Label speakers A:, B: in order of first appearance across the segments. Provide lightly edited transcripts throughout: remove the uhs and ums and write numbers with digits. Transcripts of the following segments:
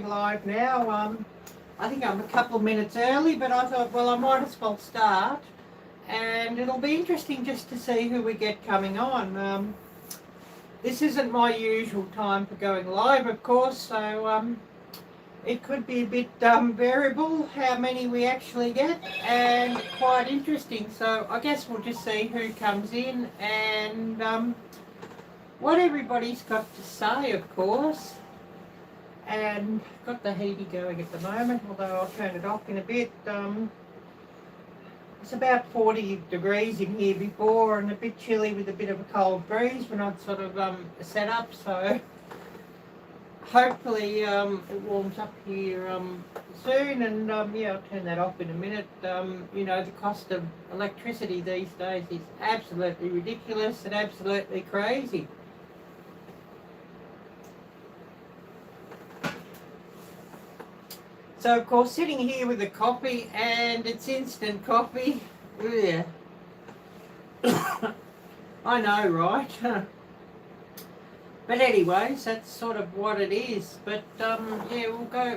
A: Live now. I think I'm a couple of minutes early, but I thought, well, I might as well start. And it'll be interesting just to see who we get coming on. This isn't my usual time for going live, of course, so it could be a bit variable how many we actually get, and quite interesting. So I guess we'll just see who comes in and what everybody's got to say, of course. And got the heaty going at the moment, although I'll turn it off in a bit. It's about 40 degrees in here before and a bit chilly with a bit of a cold breeze when I'd sort of set up, so hopefully it warms up here soon, and yeah, I'll turn that off in a minute. You know, the cost of electricity these days is absolutely ridiculous and absolutely crazy. So, of course, sitting here with a coffee, and it's instant coffee. Yeah. I know, right? But anyways, that's sort of what it is. But, yeah,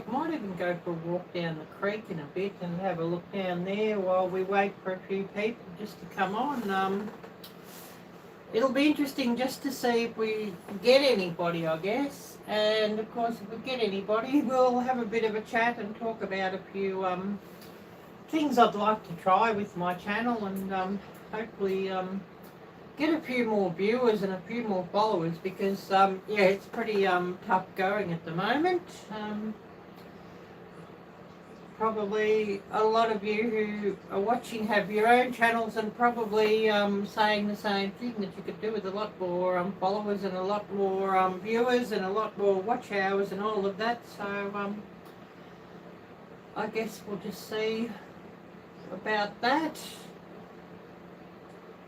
A: might even go for a walk down the creek in a bit and have a look down there while we wait for a few people just to come on. It'll be interesting just to see if we get anybody, I guess. And of course, if we get anybody, we'll have a bit of a chat and talk about a few things I'd like to try with my channel, and hopefully get a few more viewers and a few more followers, because yeah, it's pretty tough going at the moment. Probably a lot of you who are watching have your own channels and probably saying the same thing, that you could do with a lot more followers and a lot more viewers and a lot more watch hours and all of that. So I guess we'll just see about that.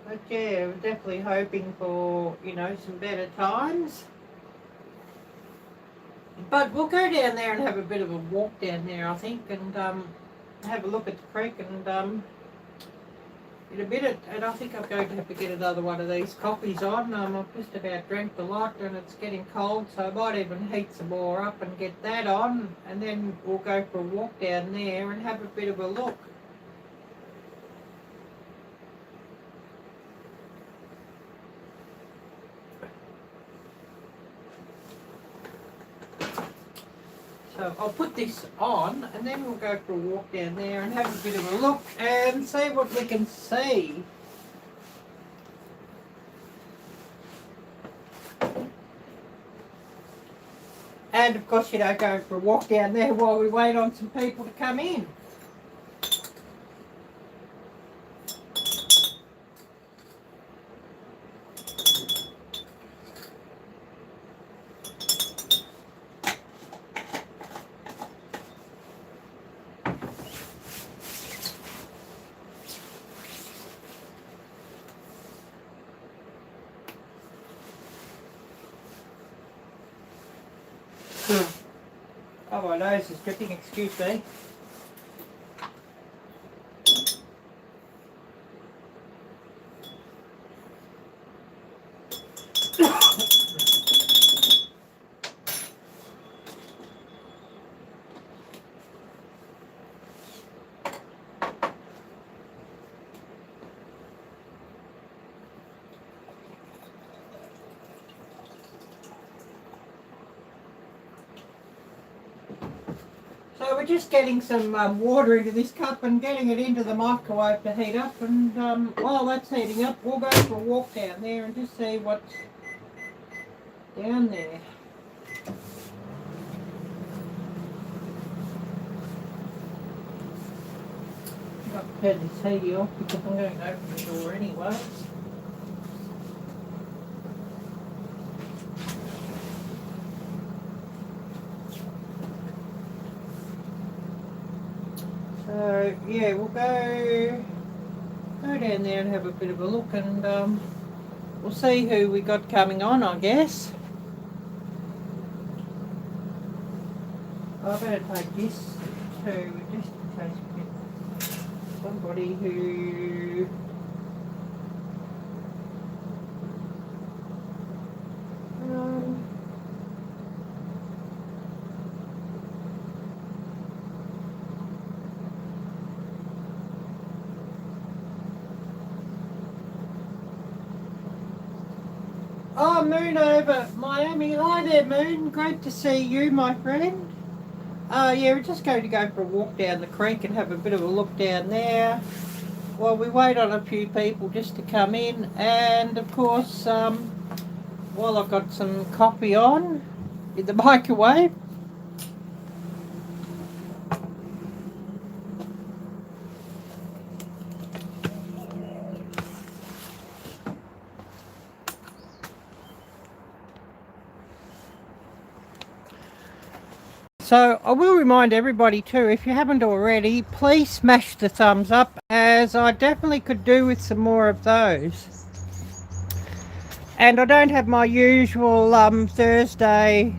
A: But yeah, we're definitely hoping for, you know, some better times. But we'll go down there and have a bit of a walk down there, I think, and have a look at the creek, and in a bit, and I think I'm going to have to get another one of these coffees on. I've just about drank the lot and it's getting cold, so I might even heat some more up and get that on, and then we'll go for a walk down there and have a bit of a look. So I'll put this on and then we'll go for a walk down there and have a bit of a look and see what we can see. And of course, you know, go for a walk down there while we wait on some people to come in. Oh, my nose is dripping, excuse me. So we're just getting some water into this cup and getting it into the microwave to heat up, and while that's heating up, we'll go for a walk down there and just see what's down there. I've got to turn this heaty off because I'm going to open the door anyway. So yeah, we'll go down there and have a bit of a look, and we'll see who we got coming on, I guess. I better take this too, just in case we get somebody who Oh, Moon over Miami. Hi there, Moon. Great to see you, my friend. Yeah, we're just going to go for a walk down the creek and have a bit of a look down there while we wait on a few people just to come in. And, of course, while I've got some coffee on in the microwave, so I will remind everybody too, if you haven't already, please smash the thumbs up, as I definitely could do with some more of those. And I don't have my usual Thursday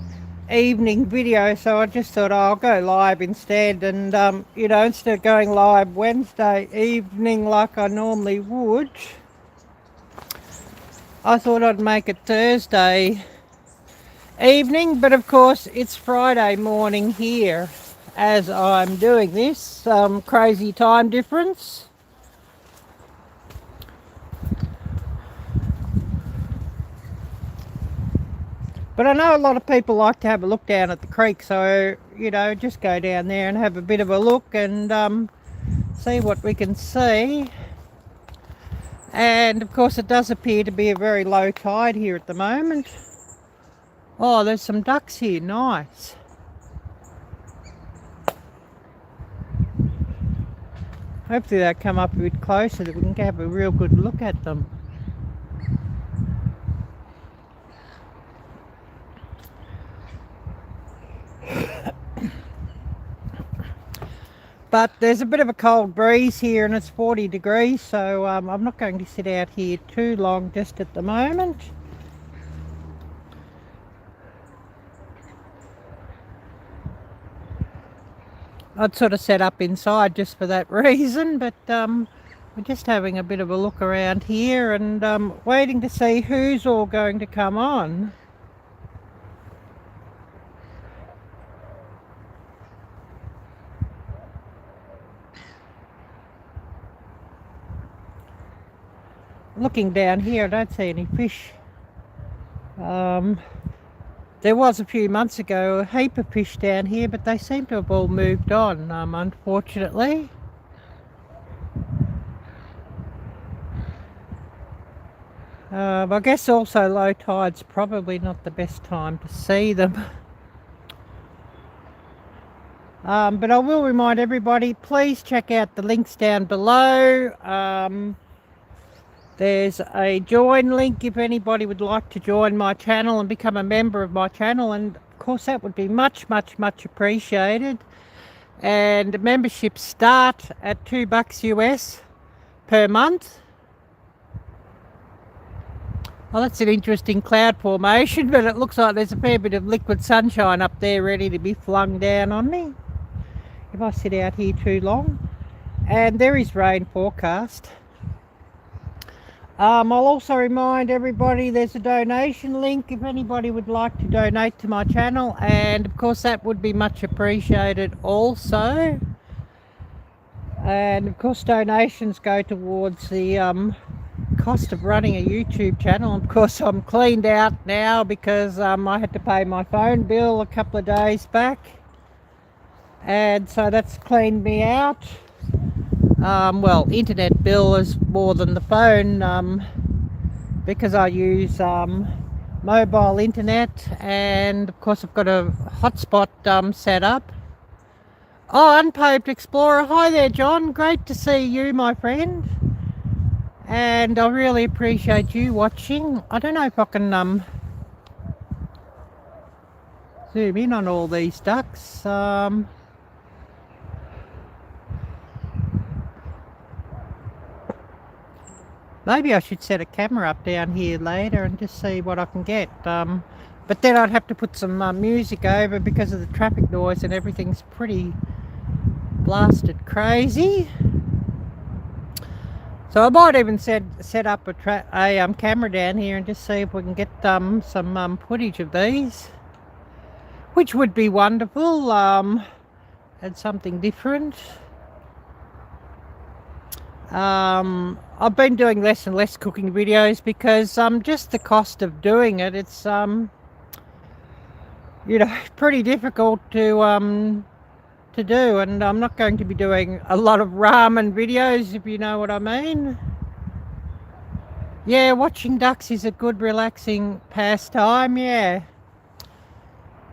A: evening video, so I just thought I'll go live instead, and you know, instead of going live Wednesday evening like I normally would, I thought I'd make it Thursday evening. But of course it's Friday morning here as I'm doing this, crazy time difference. But I know a lot of people like to have a look down at the creek, so you know, just go down there and have a bit of a look and see what we can see. And of course it does appear to be a very low tide here at the moment. Oh, there's some ducks here, nice. Hopefully they'll come up a bit closer that we can have a real good look at them. But there's a bit of a cold breeze here and it's 40 degrees, so I'm not going to sit out here too long just at the moment. I'd sort of set up inside just for that reason, but we're just having a bit of a look around here and waiting to see who's all going to come on. Looking down here, I don't see any fish. There was a few months ago a heap of fish down here, but they seem to have all moved on, unfortunately. I guess also low tide's probably not the best time to see them. But I will remind everybody, please check out the links down below. There's a join link if anybody would like to join my channel and become a member of my channel, and of course that would be much appreciated. And memberships start at $2 US per month. Well, that's an interesting cloud formation, but it looks like there's a fair bit of liquid sunshine up there ready to be flung down on me if I sit out here too long. And there is rain forecast. I'll also remind everybody there's a donation link if anybody would like to donate to my channel, and of course that would be much appreciated also. And of course donations go towards the cost of running a YouTube channel. Of course I'm cleaned out now because I had to pay my phone bill a couple of days back, and so that's cleaned me out. Well, internet bill is more than the phone, because I use mobile internet, and of course I've got a hotspot set up. Oh, Unpaved Explorer, hi there John, great to see you my friend, and I really appreciate you watching. I don't know if I can zoom in on all these ducks. Maybe I should set a camera up down here later and just see what I can get. But then I'd have to put some music over because of the traffic noise and everything's pretty blasted crazy. So I might even set up a camera down here and just see if we can get some footage of these, which would be wonderful, and something different. I've been doing less and less cooking videos because just the cost of doing it, it's you know, pretty difficult to do, and I'm not going to be doing a lot of ramen videos, if you know what I mean. Yeah, watching ducks is a good relaxing pastime. Yeah,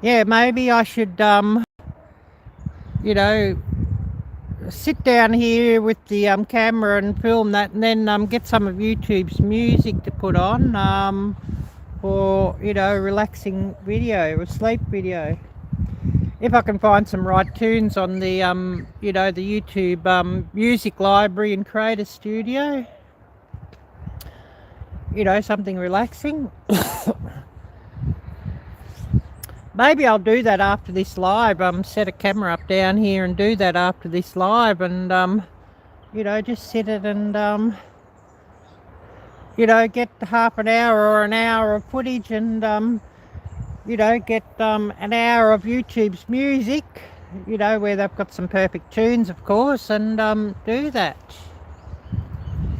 A: maybe I should you know, sit down here with the camera and film that, and then get some of YouTube's music to put on for, you know, relaxing video or sleep video. If I can find some right tunes on the you know, the YouTube music library and create a studio, you know, something relaxing. Maybe I'll do that after this live. Set a camera up down here and do that after this live, and you know, just sit it and you know, get half an hour or an hour of footage, and you know, get an hour of YouTube's music, you know, where they've got some perfect tunes, of course, and do that.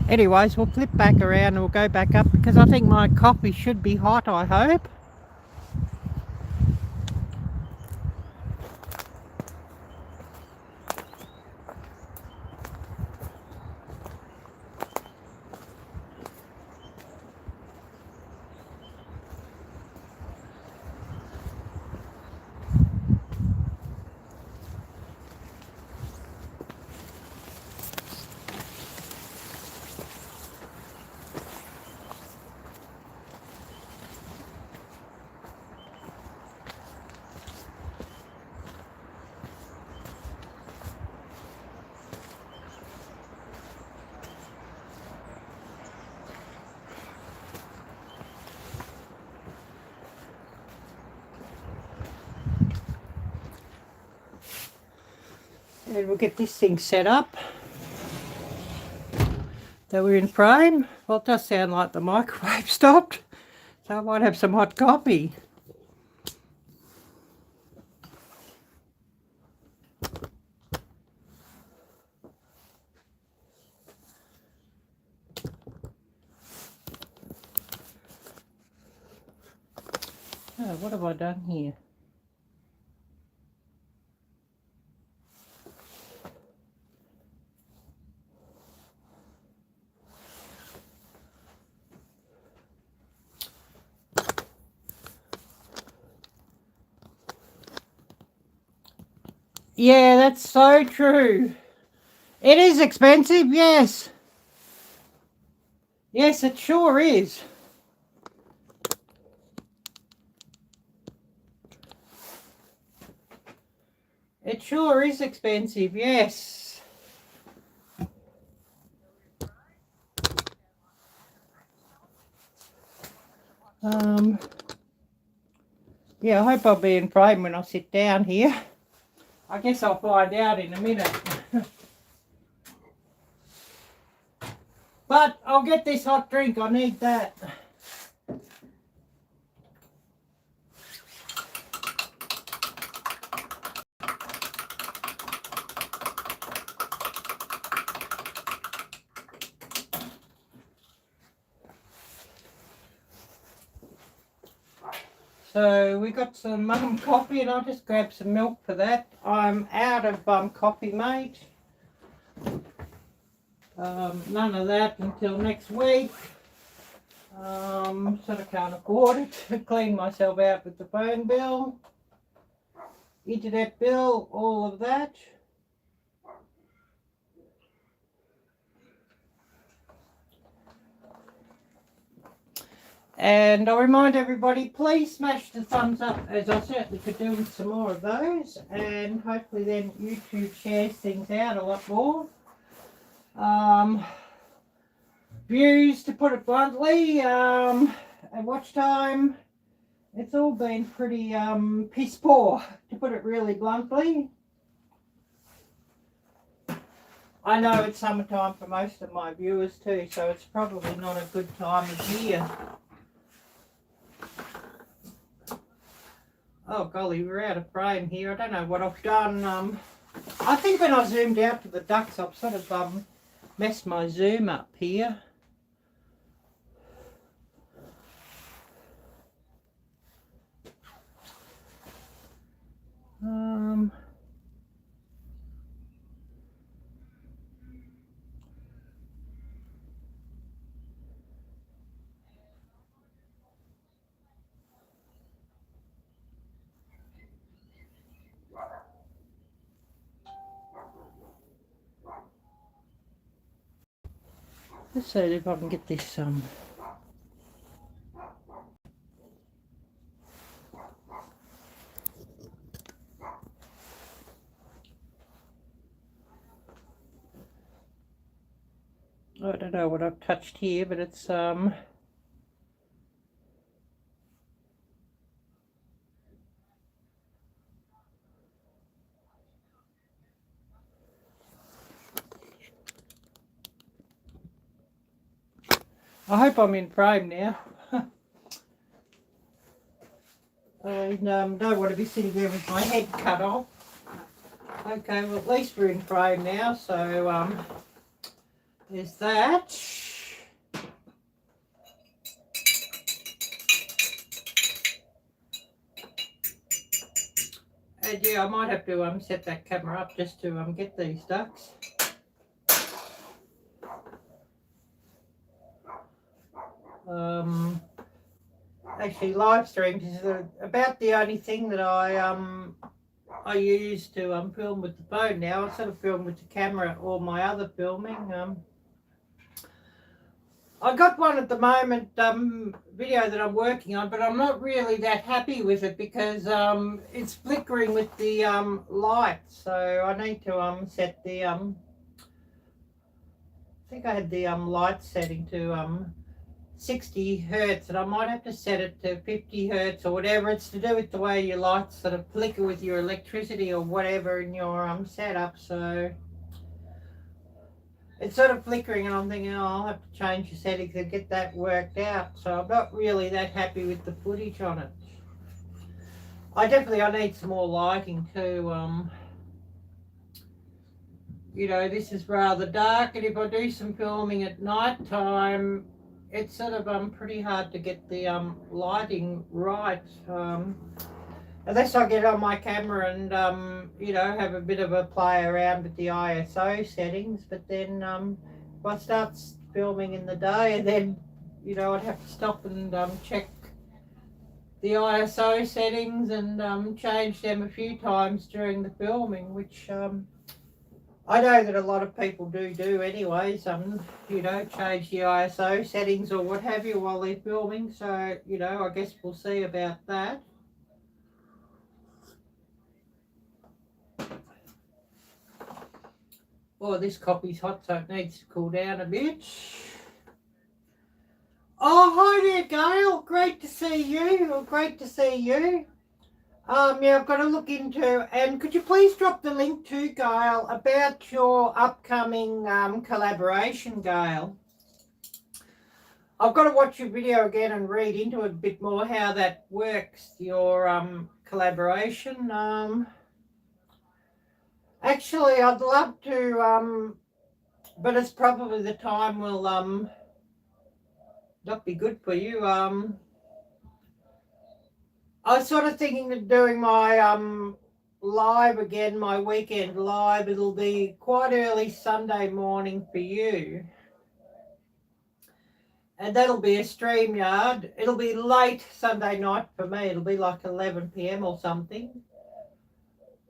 A: Anyways, we'll flip back around and we'll go back up because I think my coffee should be hot, I hope. And we'll get this thing set up that we're in frame. Well, it does sound like the microwave stopped, so I might have some hot coffee. Oh, what have I done here? Yeah, that's so true. It is expensive, yes. Yes, it sure is. It sure is expensive, yes. Yeah, I hope I'll be in frame when I sit down here. I guess I'll find out in a minute. But I'll get this hot drink, I need that. So we got some coffee, and I'll just grab some milk for that. I'm out of coffee, mate. None of that until next week. Sort of can't afford it to clean myself out with the phone bill, internet bill, all of that. And I'll remind everybody, please smash the thumbs up, as I certainly could do with some more of those, and hopefully then YouTube shares things out a lot more. Views, to put it bluntly, and watch time, it's all been pretty piss poor, to put it really bluntly. I know it's summertime for most of my viewers too, so it's probably not a good time of year. Oh golly, we're out of frame here. I don't know what I've done. I think when I zoomed out to the ducks, I've sort of mess my zoom up here. Let's see if I can get this I don't know what I've touched here, but it's I hope I'm in frame now. I don't want to be sitting there with my head cut off. Okay, well at least we're in frame now, so there's that. And yeah, I might have to set that camera up just to get these ducks. Actually, live streams is about the only thing that I use to film with the phone now. I sort of film with the camera or my other filming. I got one at the moment video that I'm working on, but I'm not really that happy with it because it's flickering with the light. So I need to set the I think I had the light setting to 60 hertz, and I might have to set it to 50 hertz or whatever. It's to do with the way your lights sort of flicker with your electricity or whatever in your setup. So it's sort of flickering, and I'm thinking, oh, I'll have to change the settings and get that worked out. So I'm not really that happy with the footage on it. I need some more lighting too. You know, this is rather dark, and if I do some filming at night time, it's sort of pretty hard to get the lighting right, unless I get on my camera and you know, have a bit of a play around with the ISO settings. But then if I start filming in the day, and then you know, I'd have to stop and check the ISO settings and change them a few times during the filming, which I know that a lot of people do anyway, you know, change the ISO settings or what have you while they're filming. So, you know, I guess we'll see about that. Oh, this coffee's hot, so it needs to cool down a bit. Oh, hi there, Gail. Great to see you. Great to see you. Yeah, I've got to look into, and could you please drop the link to Gail about your upcoming collaboration, Gail? I've got to watch your video again and read into it a bit more how that works, your collaboration. Actually, I'd love to, but it's probably the time will not be good for you. I was sort of thinking of doing my live again, my weekend live. It'll be quite early Sunday morning for you. And that'll be a StreamYard. It'll be late Sunday night for me. It'll be like 11 p.m. or something.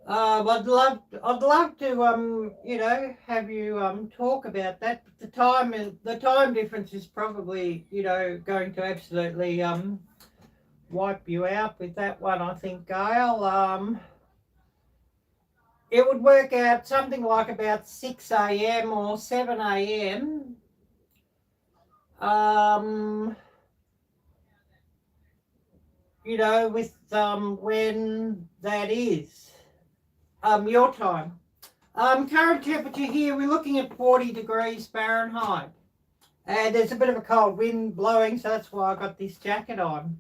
A: I'd love to you know, have you talk about that. But the time difference is probably, you know, going to absolutely wipe you out with that one, I think, Gail. It would work out something like about 6 a.m. or 7 a.m. You know, with when that is your time. Current temperature here, we're looking at 40 degrees Fahrenheit. And there's a bit of a cold wind blowing, so that's why I got this jacket on.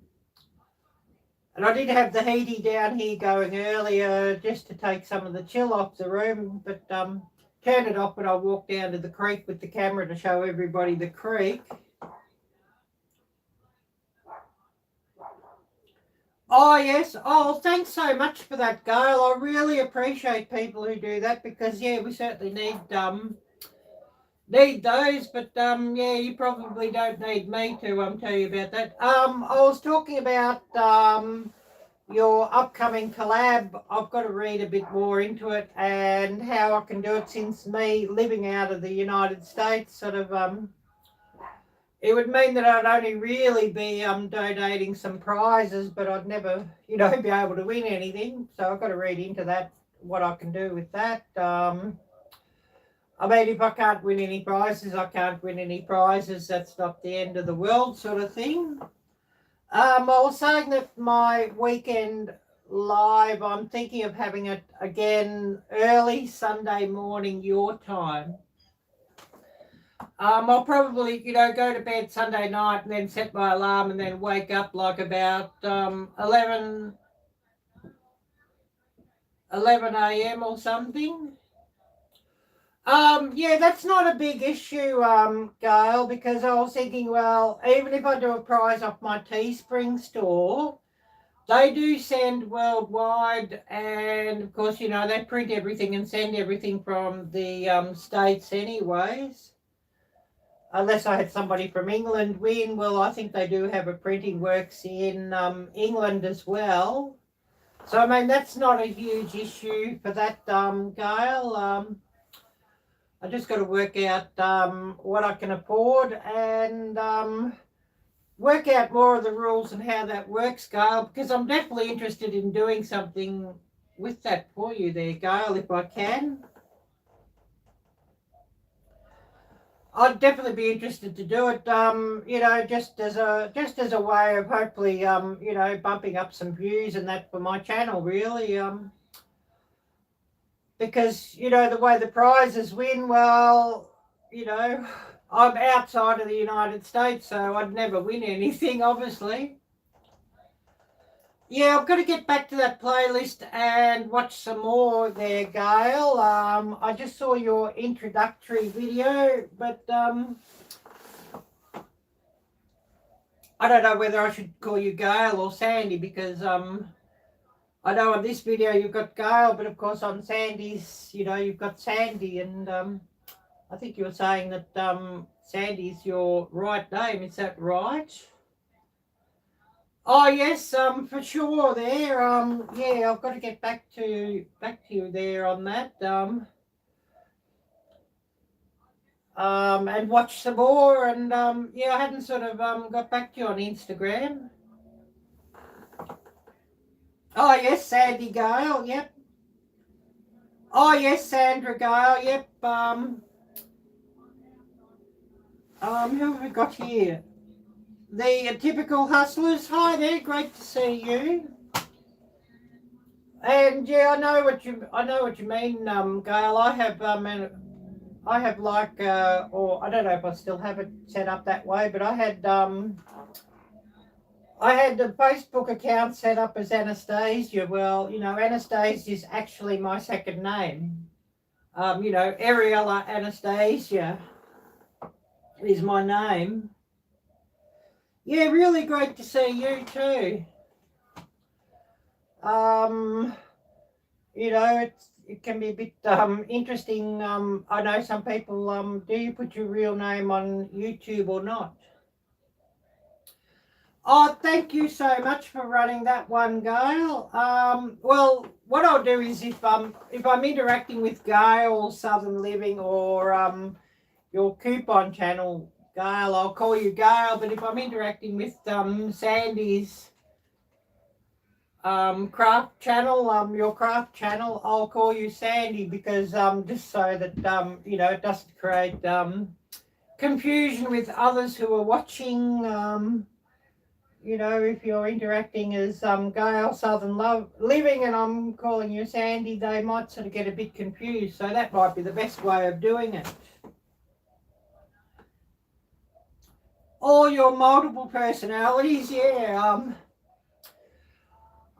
A: And I did have the heaty down here going earlier just to take some of the chill off the room, but turned it off when I walked down to the creek with the camera to show everybody the creek. Oh, yes. Oh, thanks so much for that, Gail. I really appreciate people who do that because, yeah, we certainly need those. But, yeah, you probably don't need me to tell you about that. I was talking about your upcoming collab. I've got to read a bit more into it and how I can do it, since me living out of the United States sort of it would mean that I'd only really be donating some prizes, but I'd never, be able to win anything. So I've got to read into that, what I can do with that. I mean, if I can't win any prizes, I can't win any prizes. That's not the end of the world sort of thing. I was saying that my weekend live, I'm thinking of having it again early Sunday morning your time. I'll probably, go to bed Sunday night and then set my alarm and then wake up like about 11 a.m. or something. Yeah, that's not a big issue, Gail, because I was thinking, well, even if I do a prize off my Teespring store, they do send worldwide, and of course, they print everything and send everything from the States anyways. Unless I had somebody from England win. Well, I think they do have a printing works in England as well. So, I mean, that's not a huge issue for that, Gail. I just got to work out what I can afford and work out more of the rules and how that works, Gail, because I'm definitely interested in doing something with that for you there, Gail, if I can. I'd definitely be interested to do it, just as a way of hopefully, bumping up some views and that for my channel, really. Because, the way the prizes win, well, I'm outside of the United States, so I'd never win anything, obviously. Yeah, I've got to get back to that playlist and watch some more there, Gail. I just saw your introductory video, but I don't know whether I should call you Gail or Sandy, because I know on this video you've got Gail, but of course on Sandy's, you've got Sandy, and I think you were saying that Sandy's your right name. Is that right? Oh yes, for sure. There, yeah, I've got to get back to you there on that. And watch some more, and yeah, I hadn't sort of got back to you on Instagram. Oh yes, Sandy Gale. Yep. Oh yes, Sandra Gale. Yep. Who have we got here? The typical hustlers. Hi there, great to see you. And yeah, I know what you mean, Gail. I have like, or I don't know if I still have it set up that way, but I had the Facebook account set up as Anastasia. Well, Anastasia is actually my second name. Ariella Anastasia is my name. Yeah, really great to see you too. It can be a bit interesting. I know some people, do you put your real name on YouTube or not? Oh, thank you so much for running that one, Gail. Well, what I'll do is if I'm interacting with Gail Southern Living or your coupon channel, Gail, I'll call you Gail. But if I'm interacting with Sandy's craft channel, your craft channel, I'll call you Sandy, because just so that it doesn't create confusion with others who are watching. If you're interacting as Gail Southern Living and I'm calling you Sandy, they might sort of get a bit confused. So that might be the best way of doing it. Or your multiple personalities, yeah.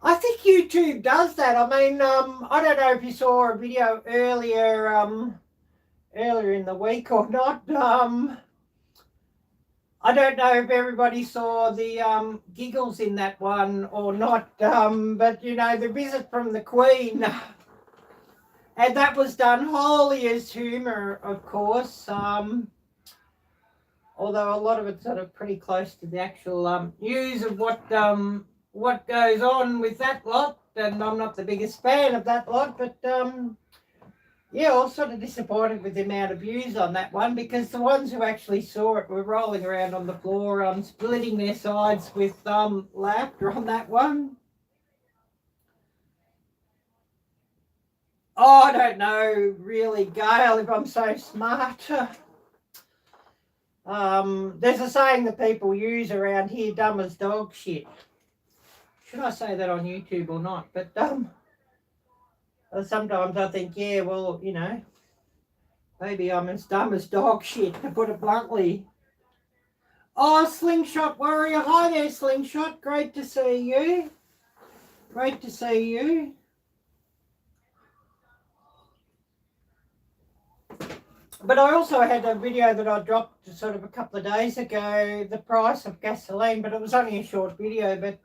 A: I think YouTube does that. I mean, I don't know if you saw a video earlier earlier in the week or not. I don't know if everybody saw the giggles in that one or not, but you know, the visit from the Queen, and that was done wholly as humour, of course. Although a lot of it's sort of pretty close to the actual news of what goes on with that lot, and I'm not the biggest fan of that lot, but yeah, I was sort of disappointed with the amount of views on that one, because the ones who actually saw it were rolling around on the floor, splitting their sides with laughter on that one. Oh, I don't know, really, Gail, if I'm so smart. There's a saying that people use around here, dumb as dog shit. Should I say that on YouTube or not? But sometimes I think, yeah, well, you know, maybe I'm as dumb as dog shit, to put it bluntly. Oh, Slingshot Warrior. Hi there, Slingshot. Great to see you. Great to see you. But I also had a video that I dropped sort of a couple of days ago, the price of gasoline, but it was only a short video. But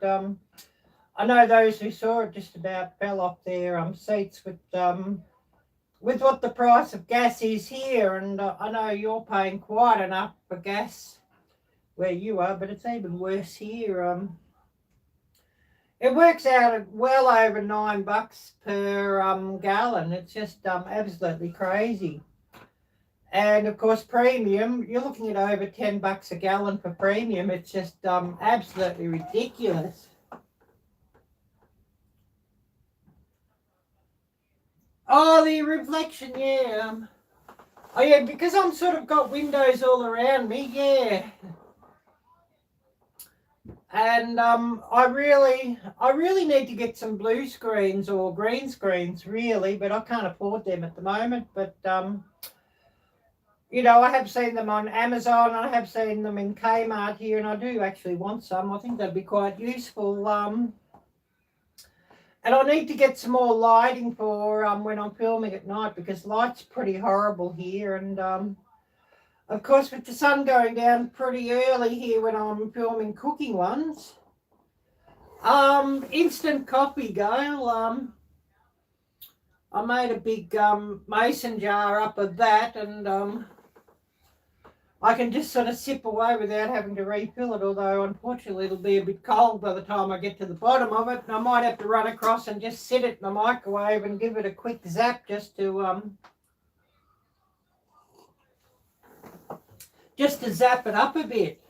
A: I know those who saw it just about fell off their seats with what the price of gas is here. And I know you're paying quite enough for gas where you are, but it's even worse here. It works out at well over $9 per gallon. It's just absolutely crazy. And of course, premium, you're looking at over $10 a gallon for premium. It's just absolutely ridiculous. Oh, the reflection, yeah. Oh, yeah, because I'm sort of got windows all around me, yeah. And I really need to get some blue screens or green screens, really, but I can't afford them at the moment. But you know, I have seen them on Amazon, and I have seen them in Kmart here, and I do actually want some. I think that'd be quite useful. And I need to get some more lighting for when I'm filming at night, because light's pretty horrible here. And of course, with the sun going down pretty early here when I'm filming cooking ones. Instant coffee, Gail. I made a big mason jar up of that, and I can just sort of sip away without having to refill it, although unfortunately it'll be a bit cold by the time I get to the bottom of it, and I might have to run across and just sit it in the microwave and give it a quick zap just to zap it up a bit.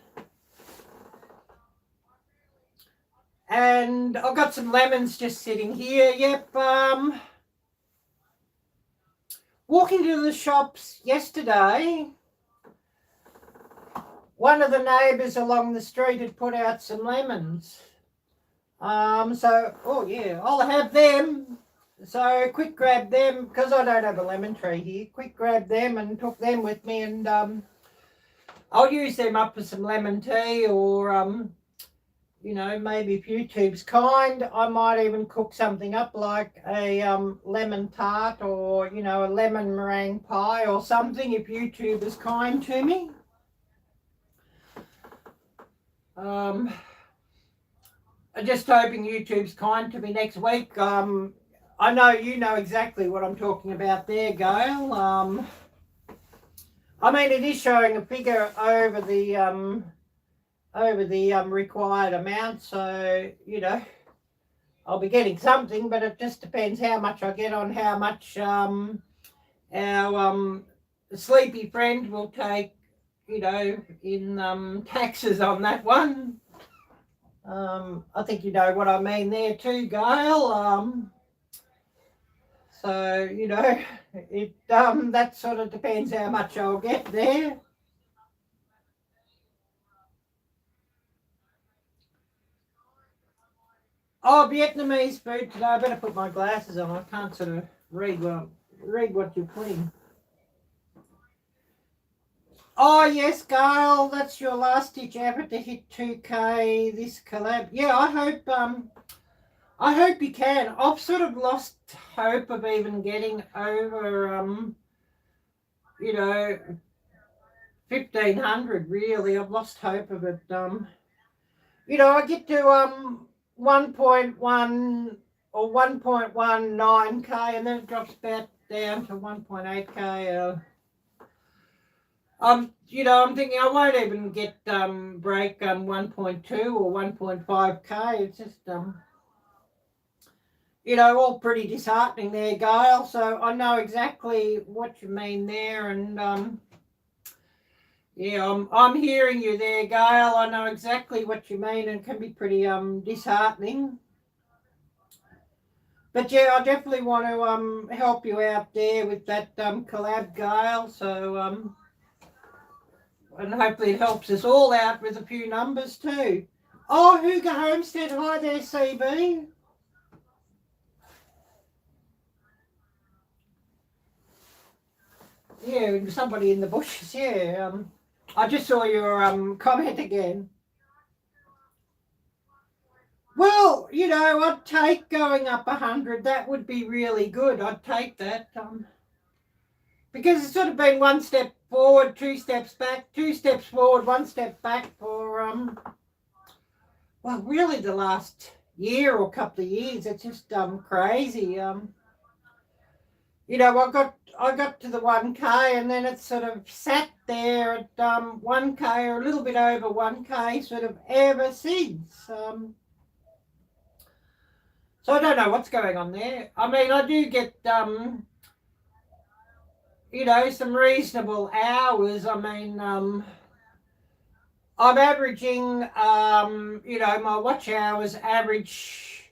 A: And I've got some lemons just sitting here. Yep. Walking to the shops yesterday, one of the neighbours along the street had put out some lemons. So, oh yeah, I'll have them. So quick grab them, because I don't have a lemon tree here. Quick grab them and took them with me, and I'll use them up for some lemon tea, or you know, maybe if YouTube's kind, I might even cook something up like a lemon tart, or, you know, a lemon meringue pie or something, if YouTube is kind to me. I'm just hoping YouTube's kind to me next week. I know you know exactly what I'm talking about there, Gail. I mean, it is showing a figure over the required amount, so, you know, I'll be getting something, but it just depends how much I get on how much our sleepy friend will take, you know, in taxes on that one. I think you know what I mean there too, Gail. So, you know, it that sort of depends how much I'll get there. Oh, Vietnamese food today. I better put my glasses on. I can't sort of read what you're putting. Oh yes, Gail, that's your last ditch effort to hit 2K this collab. Yeah, I hope you can. I've sort of lost hope of even getting over you know, 1,500 really. I've lost hope of it. You know, I get to 1.1 or 1.19k, and then it drops back down to 1.8k. You know, I'm thinking I won't even get break 1.2 or 1.5k. It's just you know, all pretty disheartening there, Gail. So I know exactly what you mean there, and yeah, I'm hearing you there, Gail. I know exactly what you mean, and it can be pretty disheartening. But yeah, I definitely want to help you out there with that collab, Gail. So and hopefully it helps us all out with a few numbers too. Oh, Hooga Homestead, hi there, CB. Yeah, somebody in the bushes, yeah. I just saw your comment again. Well, you know, I'd take going up 100. That would be really good. I'd take that. Because it's sort of been one step forward, two steps back, two steps forward, one step back for well, really the last year or couple of years. It's just crazy. You know, I got to the 1k, and then it sort of sat there at 1k or a little bit over 1k sort of ever since. So I don't know what's going on there. I mean, I do get you know, some reasonable hours. I mean, I'm averaging you know, my watch hours average,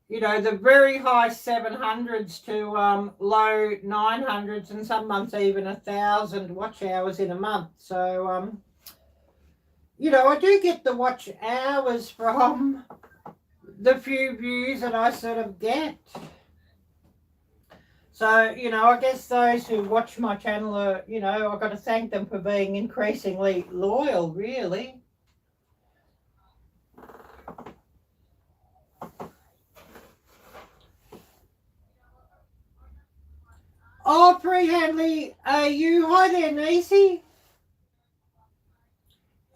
A: you know, the very high 700s to low 900s, and some months even 1,000 watch hours in a month. So you know, I do get the watch hours from the few views that I sort of get. So, you know, I guess those who watch my channel are, you know, I've got to thank them for being increasingly loyal, really. Oh, Freehandly, are you? Hi there, Nisi.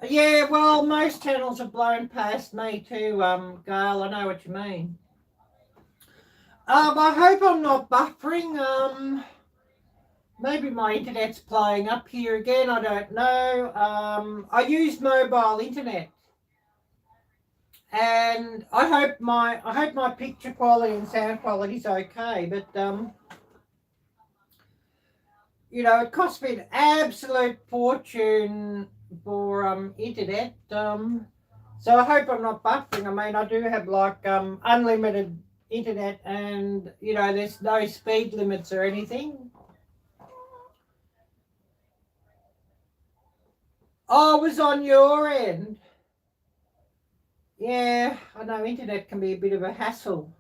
A: Yeah, well, most channels have blown past me too, Gail. I know what you mean. I hope I'm not buffering. Maybe my internet's playing up here again. I don't know. I use mobile internet, and I hope my picture quality and sound quality is okay. But you know, it cost me an absolute fortune for internet. So I hope I'm not buffering. I mean, I do have like unlimited internet, and you know, there's no speed limits or anything. Oh, it was on your end. Yeah, I know internet can be a bit of a hassle.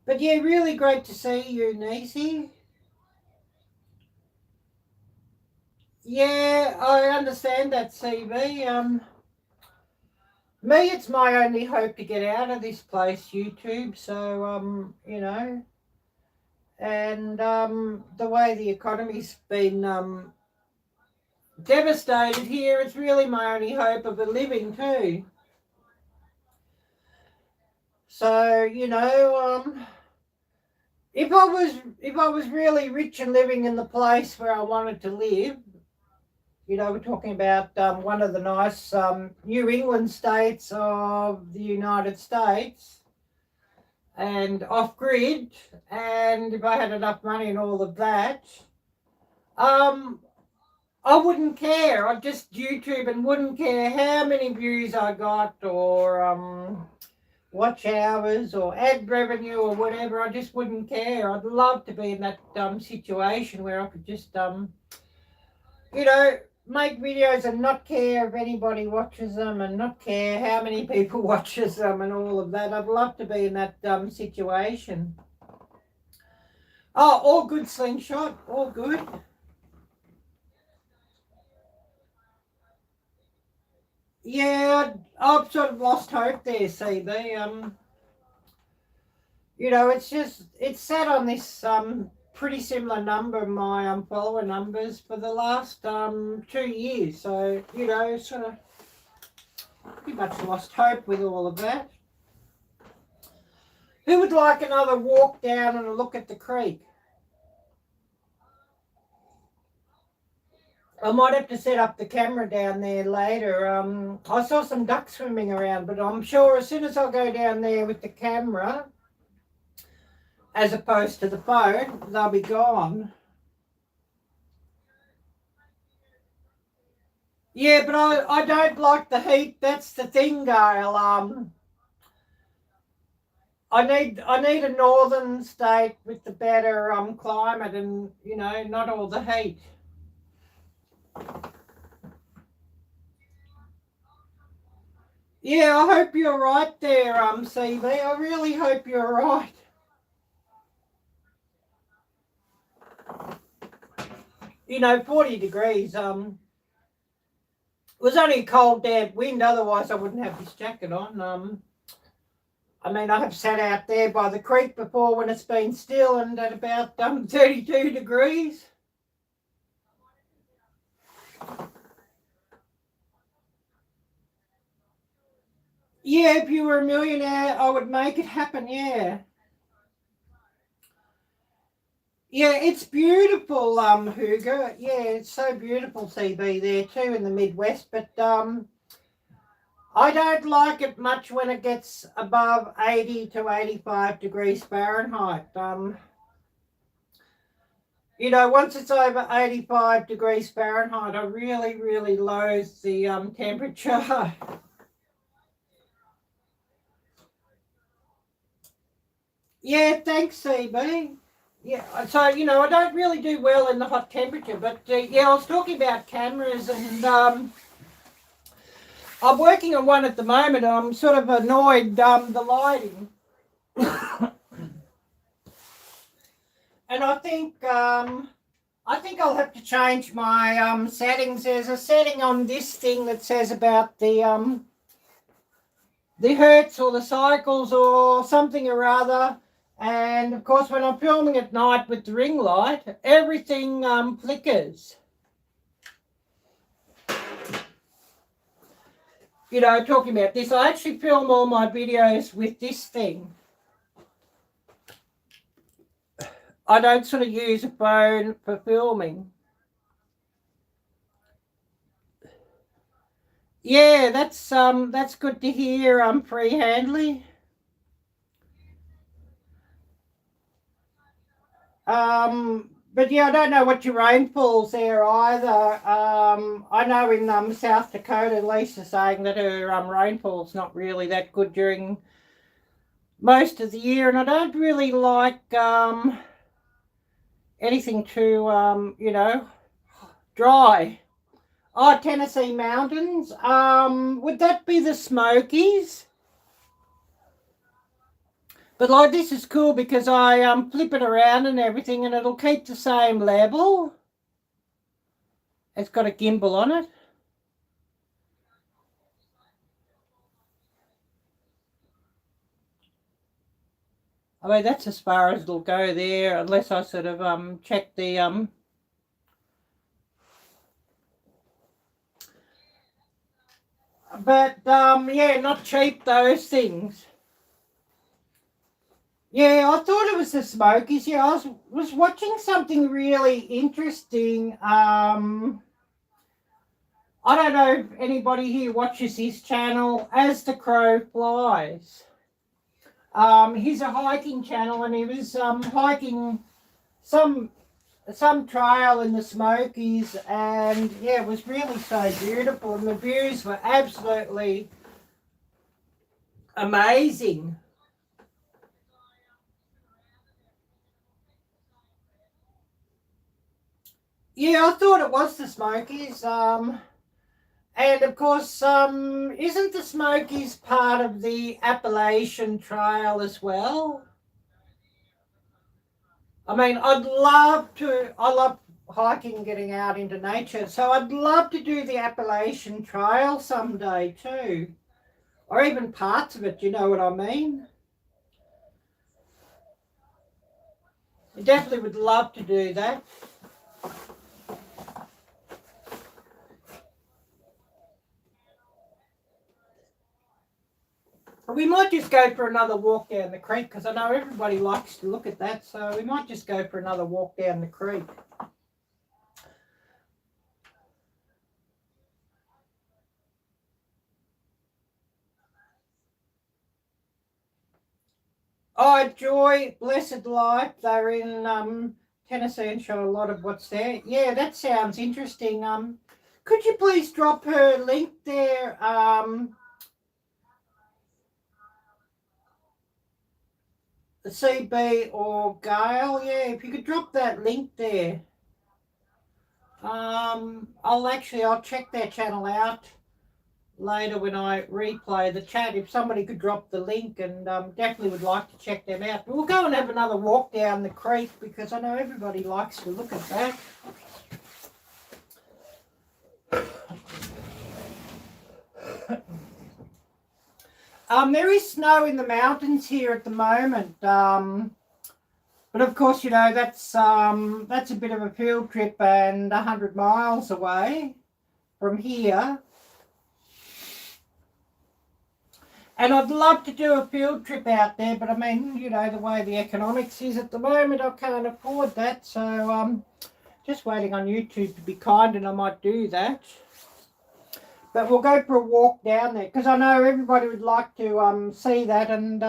A: But yeah, really great to see you, Nisi. Yeah, I understand that, CB. Me, it's my only hope to get out of this place, YouTube. So, you know, and the way the economy's been devastated here, it's really my only hope of a living too. So, you know, if I was really rich and living in the place where I wanted to live, you know, we're talking about one of the nice New England states of the United States, and off grid, and if I had enough money and all of that, I wouldn't care. I'd just YouTube and wouldn't care how many views I got, or watch hours or ad revenue or whatever. I just wouldn't care. I'd love to be in that situation where I could just you know, make videos and not care if anybody watches them, and not care how many people watches them and all of that. I'd love to be in that situation. Oh, all good, Slingshot. All good. Yeah, I've sort of lost hope there, CB. You know, it's sat on this pretty similar number, my follower numbers for the last 2 years. So, you know, sort of pretty much lost hope with all of that. Who would like another walk down and a look at the creek? I might have to set up the camera down there later. I saw some ducks swimming around, but I'm sure as soon as I go down there with the camera, as opposed to the phone, they'll be gone. Yeah, but I don't like the heat. That's the thing, Gail. I need a northern state with the better climate and, you know, not all the heat. Yeah, I hope you're right there, CV. I really hope you're right. You know, 40 degrees, it was only a cold, damp wind, otherwise I wouldn't have this jacket on. I mean, I have sat out there by the creek before when it's been still and at about 32 degrees. Yeah, if you were a millionaire, I would make it happen, yeah. Yeah, it's beautiful, Hugo. Yeah, it's so beautiful, CB, there too in the Midwest. But I don't like it much when it gets above 80 to 85 degrees Fahrenheit. You know, once it's over 85 degrees Fahrenheit, I really, really loathe the temperature. Yeah, thanks, CB. Yeah, so, you know, I don't really do well in the hot temperature, but yeah, I was talking about cameras and I'm working on one at the moment. I'm sort of annoyed the lighting. And I think I'll have to change my settings. There's a setting on this thing that says about the hertz or the cycles or something or other. And of course, when I'm filming at night with the ring light, everything flickers. You know, talking about this, I actually film all my videos with this thing. I don't sort of use a phone for filming. Yeah, that's good to hear, Free Handley. But yeah, I don't know what your rainfall's there either. I know in South Dakota, Lisa's saying that her rainfall's not really that good during most of the year, and I don't really like anything too you know, dry. Oh, Tennessee mountains. Would that be the Smokies? But like this is cool because I flip it around and everything and it'll keep the same level. It's got a gimbal on it. I mean, that's as far as it'll go there unless I sort of check the but yeah, not cheap, those things. Yeah, I thought it was the Smokies. Yeah, I was watching something really interesting. I don't know if anybody here watches his channel, As the Crow Flies. He's a hiking channel, and he was hiking some trail in the Smokies, and yeah, it was really so beautiful, and the views were absolutely amazing. Yeah, I thought it was the Smokies. And of course, isn't the Smokies part of the Appalachian Trail as well? I mean, I love hiking, getting out into nature, so I'd love to do the Appalachian Trail someday too. Or even parts of it, you know what I mean? definitely would love to do that. We might just go for another walk down the creek because I know everybody likes to look at that. So we might just go for another walk down the creek. Oh, Joy, Blessed Life. They're in Tennessee and shot a lot of what's there. Yeah, that sounds interesting. Could you please drop her link there? The CB or Gail, yeah, if you could drop that link there. I'll check their channel out later when I replay the chat. If somebody could drop the link, and definitely would like to check them out. But we'll go and have another walk down the creek because I know everybody likes to look at that. There is snow in the mountains here at the moment, but of course, you know, that's a bit of a field trip and 100 miles away from here. And I'd love to do a field trip out there, but I mean, you know, the way the economics is at the moment, I can't afford that. So just waiting on YouTube to be kind, and I might do that. But we'll go for a walk down there because I know everybody would like to see that. And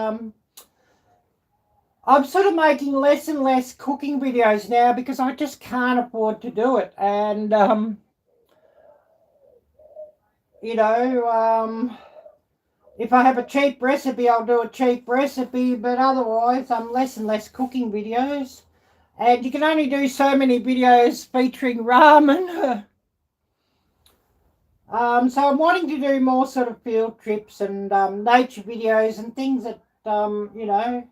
A: I'm sort of making less and less cooking videos now because I just can't afford to do it. And, you know, if I have a cheap recipe, I'll do a cheap recipe. But otherwise, I'm less and less cooking videos. And you can only do so many videos featuring ramen. So I'm wanting to do more sort of field trips and nature videos and things that, you know,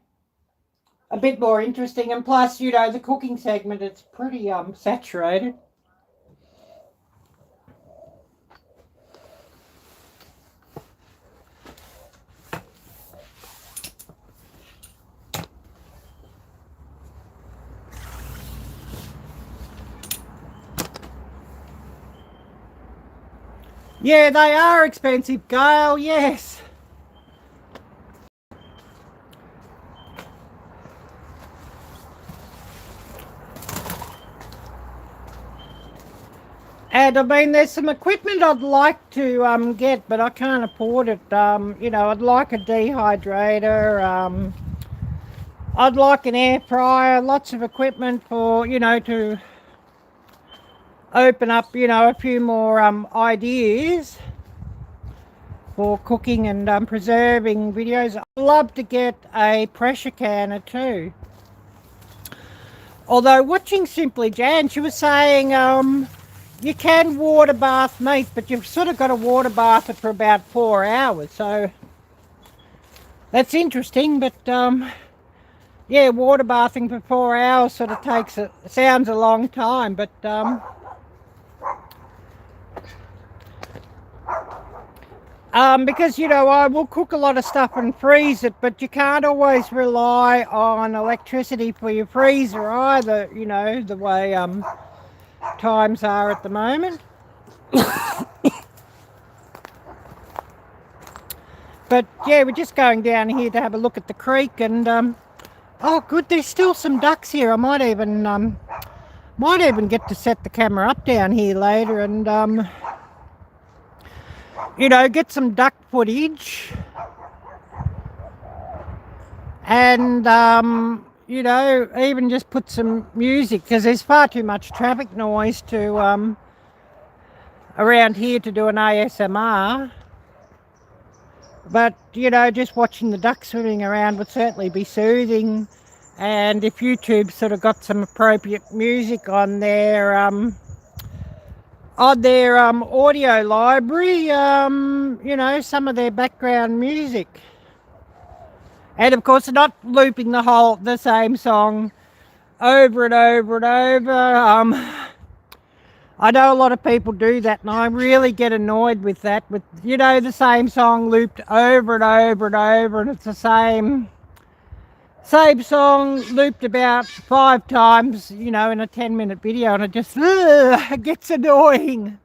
A: a bit more interesting. And plus, you know, the cooking segment, it's pretty saturated. Yeah, they are expensive, Gail, yes. And I mean, there's some equipment I'd like to get, but I can't afford it. You know, I'd like a dehydrator. I'd like an air fryer, lots of equipment for, you know, to open up, you know, a few more ideas for cooking and preserving videos. I'd love to get a pressure canner too. Although watching Simply Jan, she was saying you can water bath meat, but you've sort of got to water bath it for about 4 hours. So that's interesting, but yeah, water bathing for 4 hours sort of sounds a long time, but because, you know, I will cook a lot of stuff and freeze it, but you can't always rely on electricity for your freezer either, you know, the way times are at the moment. But yeah, we're just going down here to have a look at the creek, and oh good, there's still some ducks here. I might even get to set the camera up down here later and you know, get some duck footage and you know, even just put some music because there's far too much traffic noise to around here to do an ASMR. But you know, just watching the ducks swimming around would certainly be soothing. And if YouTube sort of got some appropriate music on their audio library, you know, some of their background music. And of course, not looping the same song over and over and over. I know a lot of people do that, and I really get annoyed with that. With, you know, the same song looped over and over and over, and it's the Same song looped about 5 times, you know, in a 10-minute video, and it just gets annoying.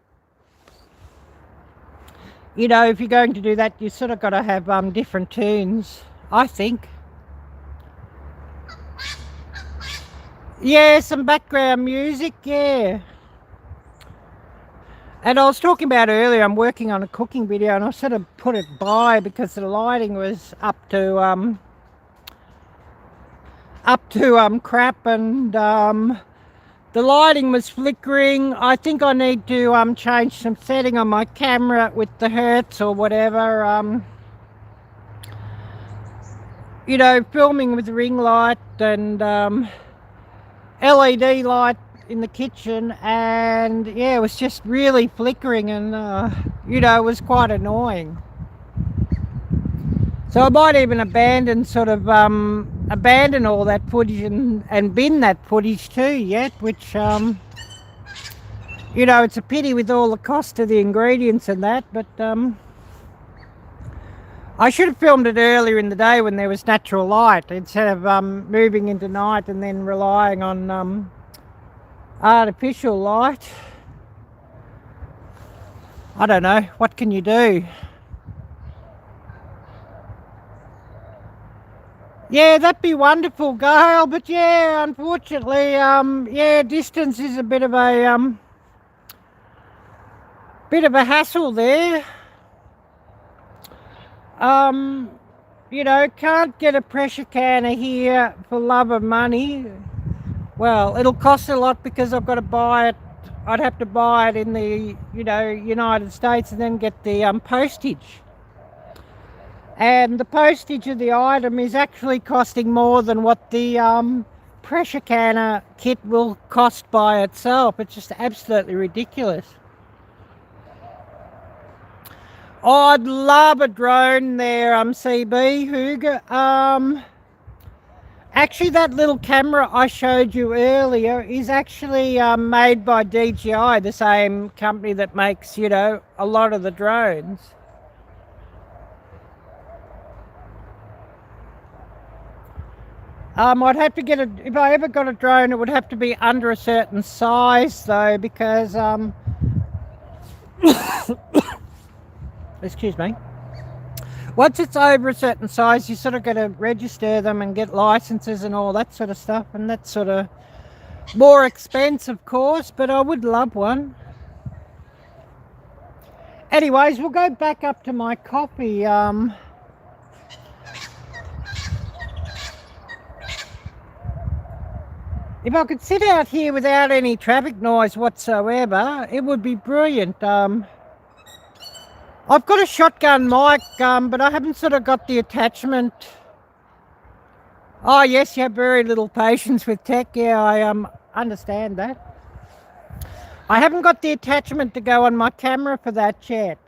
A: You know, if you're going to do that, you sort of got to have different tunes, I think. Yeah, some background music, yeah. And I was talking about earlier, I'm working on a cooking video, and I sort of put it by because the lighting was up to crap, and the lighting was flickering. I think I need to change some setting on my camera with the hertz or whatever. You know, filming with ring light and LED light in the kitchen, and yeah, it was just really flickering, and you know, it was quite annoying. So I might even abandon all that footage and bin that footage too yet, which you know, it's a pity with all the cost of the ingredients and that, but I should have filmed it earlier in the day when there was natural light, instead of moving into night and then relying on artificial light. I don't know, what can you do? Yeah, that'd be wonderful, Gail, but yeah, unfortunately, yeah, distance is a bit of a hassle there. You know, can't get a pressure canner here for love of money. Well, it'll cost a lot because I've got to buy it. I'd have to buy it in the, you know, United States and then get the postage. And the postage of the item is actually costing more than what the pressure canner kit will cost by itself. It's just absolutely ridiculous. Oh, I'd love a drone there, CB Hooger. Actually, that little camera I showed you earlier is actually made by DJI, the same company that makes, you know, a lot of the drones. I'd have to get if I ever got a drone, it would have to be under a certain size though, because excuse me, once it's over a certain size, you sort of got to register them and get licenses and all that sort of stuff, and that's sort of more expensive, of course, but I would love one. Anyways, we'll go back up to my coffee. If I could sit out here without any traffic noise whatsoever, it would be brilliant. I've got a shotgun mic, but I haven't sort of got the attachment. Oh yes, you have very little patience with tech. Yeah, I understand that. I haven't got the attachment to go on my camera for that yet.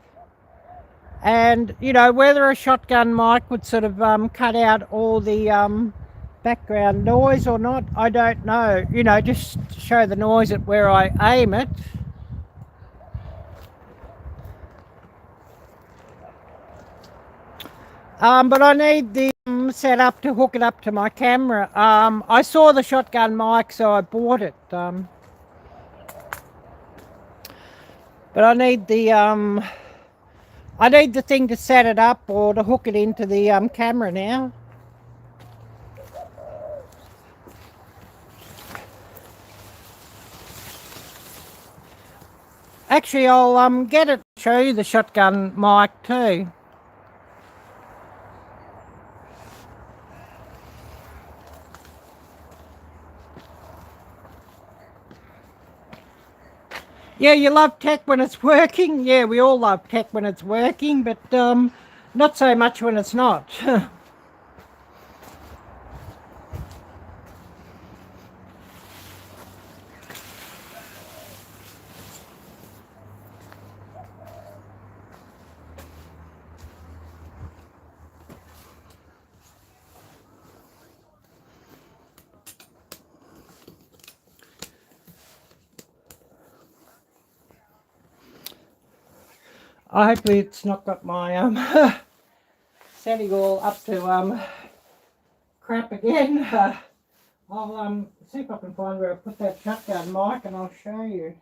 A: And, you know, whether a shotgun mic would sort of cut out all the background noise or not, I don't know. You know, just show the noise at where I aim it. But I need the setup to hook it up to my camera. I saw the shotgun mic, so I bought it. But I need the thing to set it up or to hook it into the camera now. Actually, I'll get it to show you the shotgun mic too. Yeah, you love tech when it's working. Yeah, we all love tech when it's working, but not so much when it's not. Hopefully it's not got my setting all up to crap again. I'll see if I can find where I put that shotgun mic and I'll show you.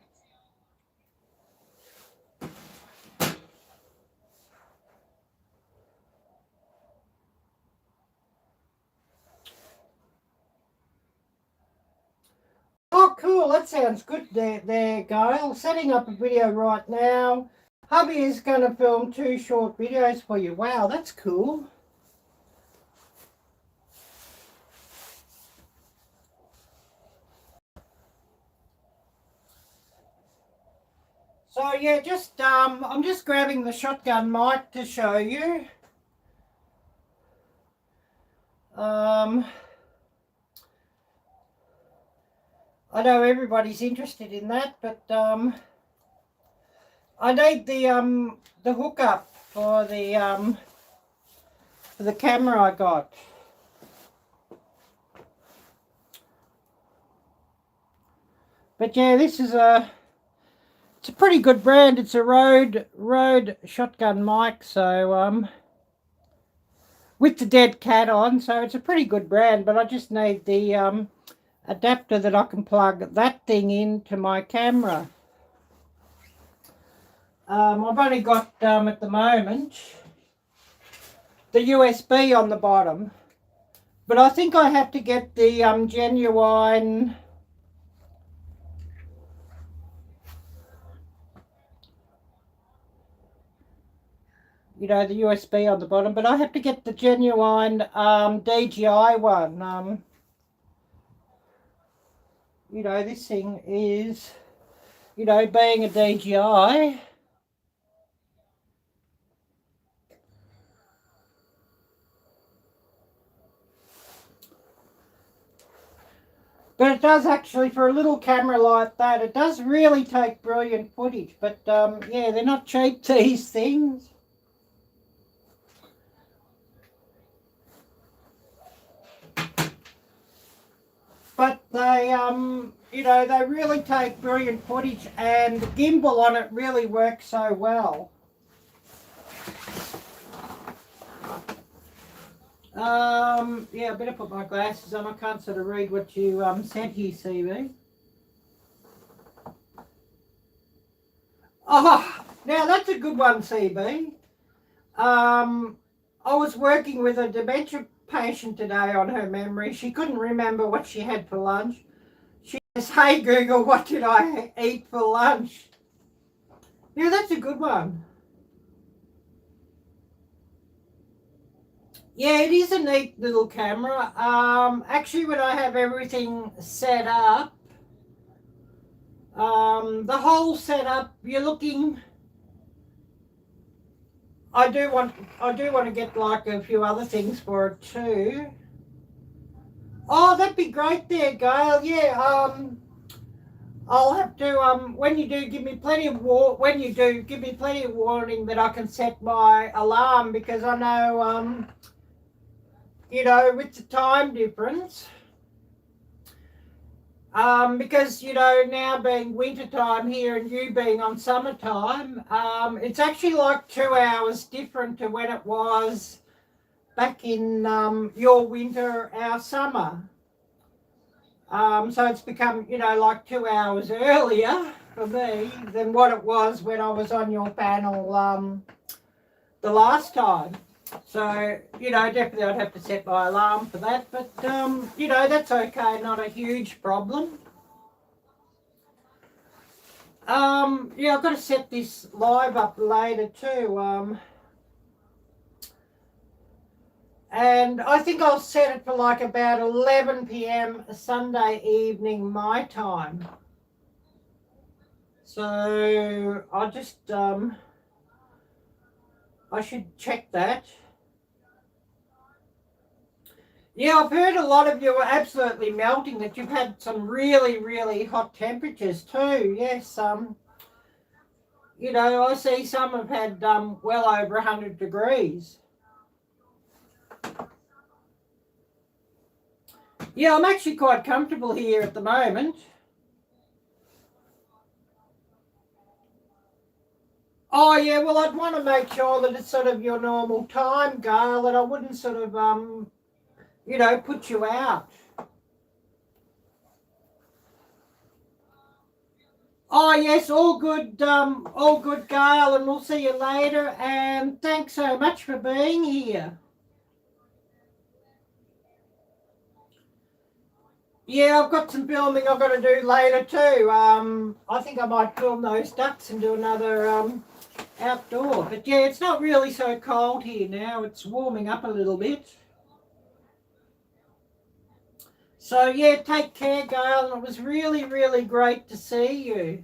A: Oh, cool. That sounds good there, Gail. Setting up a video right now. Hubby is going to film 2 short videos for you. Wow, that's cool. So yeah, just I'm just grabbing the shotgun mic to show you. I know everybody's interested in that, but I need the hookup for the camera I got. But yeah, this is it's a pretty good brand. It's a Rode shotgun mic, so with the dead cat on, so it's a pretty good brand. But I just need the adapter that I can plug that thing into my camera. I've only got at the moment the USB on the bottom, but I think I have to get the genuine, you know, the USB on the bottom, but I have to get the genuine DJI one. You know, this thing is, you know, being a DJI, but it does actually, for a little camera like that, it does really take brilliant footage. But yeah, they're not cheap, these things. But they, you know, they really take brilliant footage, and the gimbal on it really works so well. Yeah, I better put my glasses on. I can't sort of read what you sent here, CV. Oh, now that's a good one, CB. I was working with a dementia patient today on her memory. She couldn't remember what she had for lunch. She says, "Hey Google, what did I eat for lunch?" Yeah, that's a good one. Yeah, it is a neat little camera. Actually, when I have everything set up, the whole setup, you're looking. I do want to get like a few other things for it too. Oh, that'd be great there, Gail. Yeah. I'll have to when you do give me plenty of warning that I can set my alarm, because I know you know, with the time difference, because you know, now being winter time here and you being on summertime, it's actually like 2 hours different to when it was back in your winter, our summer. So it's become, you know, like 2 hours earlier for me than what it was when I was on your panel the last time. So, you know, definitely I'd have to set my alarm for that. But, you know, that's okay, not a huge problem. Yeah, I've got to set this live up later too. And I think I'll set it for like about 11 p.m. Sunday evening my time. So I'll just, I should check that. Yeah, I've heard a lot of you are absolutely melting, that you've had some really, really hot temperatures too. Yes, you know, I see some have had well over 100 degrees. Yeah, I'm actually quite comfortable here at the moment. Oh, yeah, well, I'd want to make sure that it's sort of your normal time, Gail, that I wouldn't sort of, you know, put you out. Oh yes, all good, Gail, and we'll see you later. And thanks so much for being here. Yeah, I've got some filming I've got to do later too. I think I might film those ducks and do another outdoor. But yeah, it's not really so cold here now. It's warming up a little bit. So yeah, take care, Gail. It was really, really great to see you.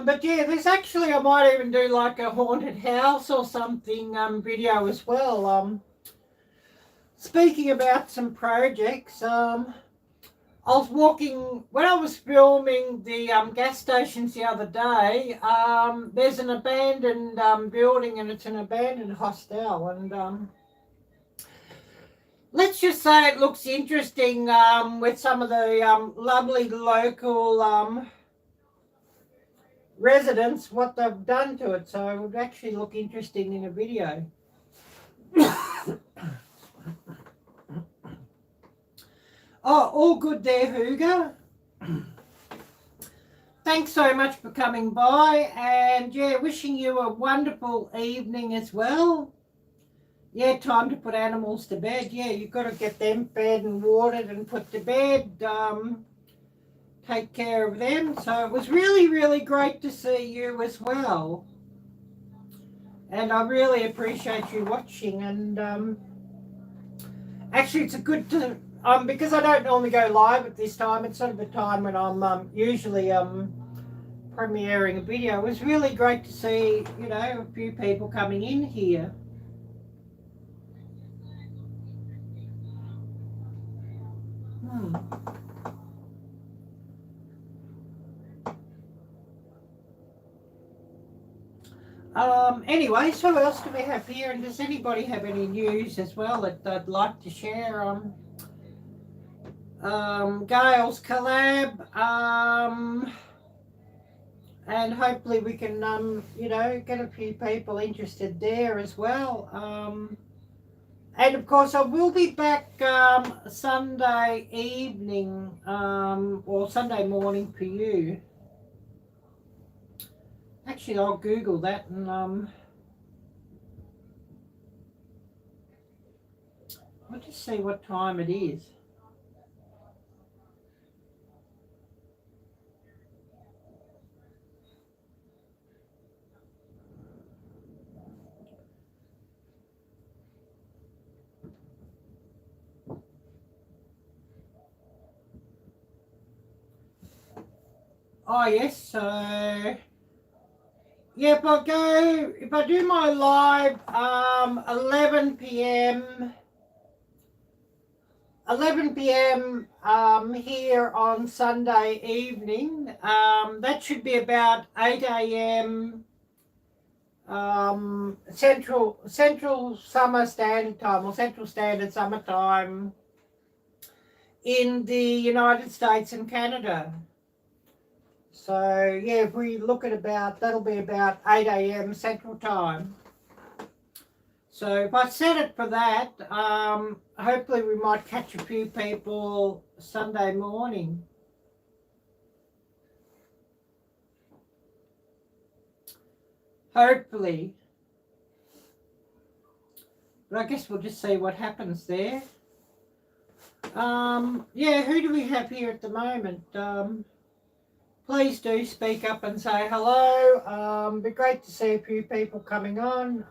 A: But yeah, there's actually, I might even do like a haunted house or something video as well. Speaking about some projects, I was walking, when I was filming the gas stations the other day, there's an abandoned building, and it's an abandoned hostel, and let's just say it looks interesting with some of the lovely local residents, what they've done to it, so it would actually look interesting in a video. Oh, all good there, Hugo. Thanks so much for coming by, and yeah, wishing you a wonderful evening as well. Yeah, time to put animals to bed. Yeah, you've got to get them fed and watered and put to bed. Take care of them. So it was really, really great to see you as well. And I really appreciate you watching. And actually, it's a good to, because I don't normally go live at this time. It's sort of a time when I'm usually premiering a video. It was really great to see, you know, a few people coming in here. Anyway, so what else do we have here? And does anybody have any news as well that they'd like to share on Gail's collab? And hopefully we can, you know, get a few people interested there as well. And of course, I will be back Sunday evening or Sunday morning for you. Actually, I'll Google that and I'll just see what time it is. Oh yes, so yeah, if I do my live 11 p.m. Here on Sunday evening, that should be about 8 a.m. Central Summer Standard Time, or Central Standard Summer Time in the United States and Canada. So yeah, if we look at that'll be about 8 a.m. Central Time. So if I set it for that, hopefully we might catch a few people Sunday morning. Hopefully. But I guess we'll just see what happens there. Yeah, who do we have here at the moment? Please do speak up and say hello. It'd be great to see a few people coming on.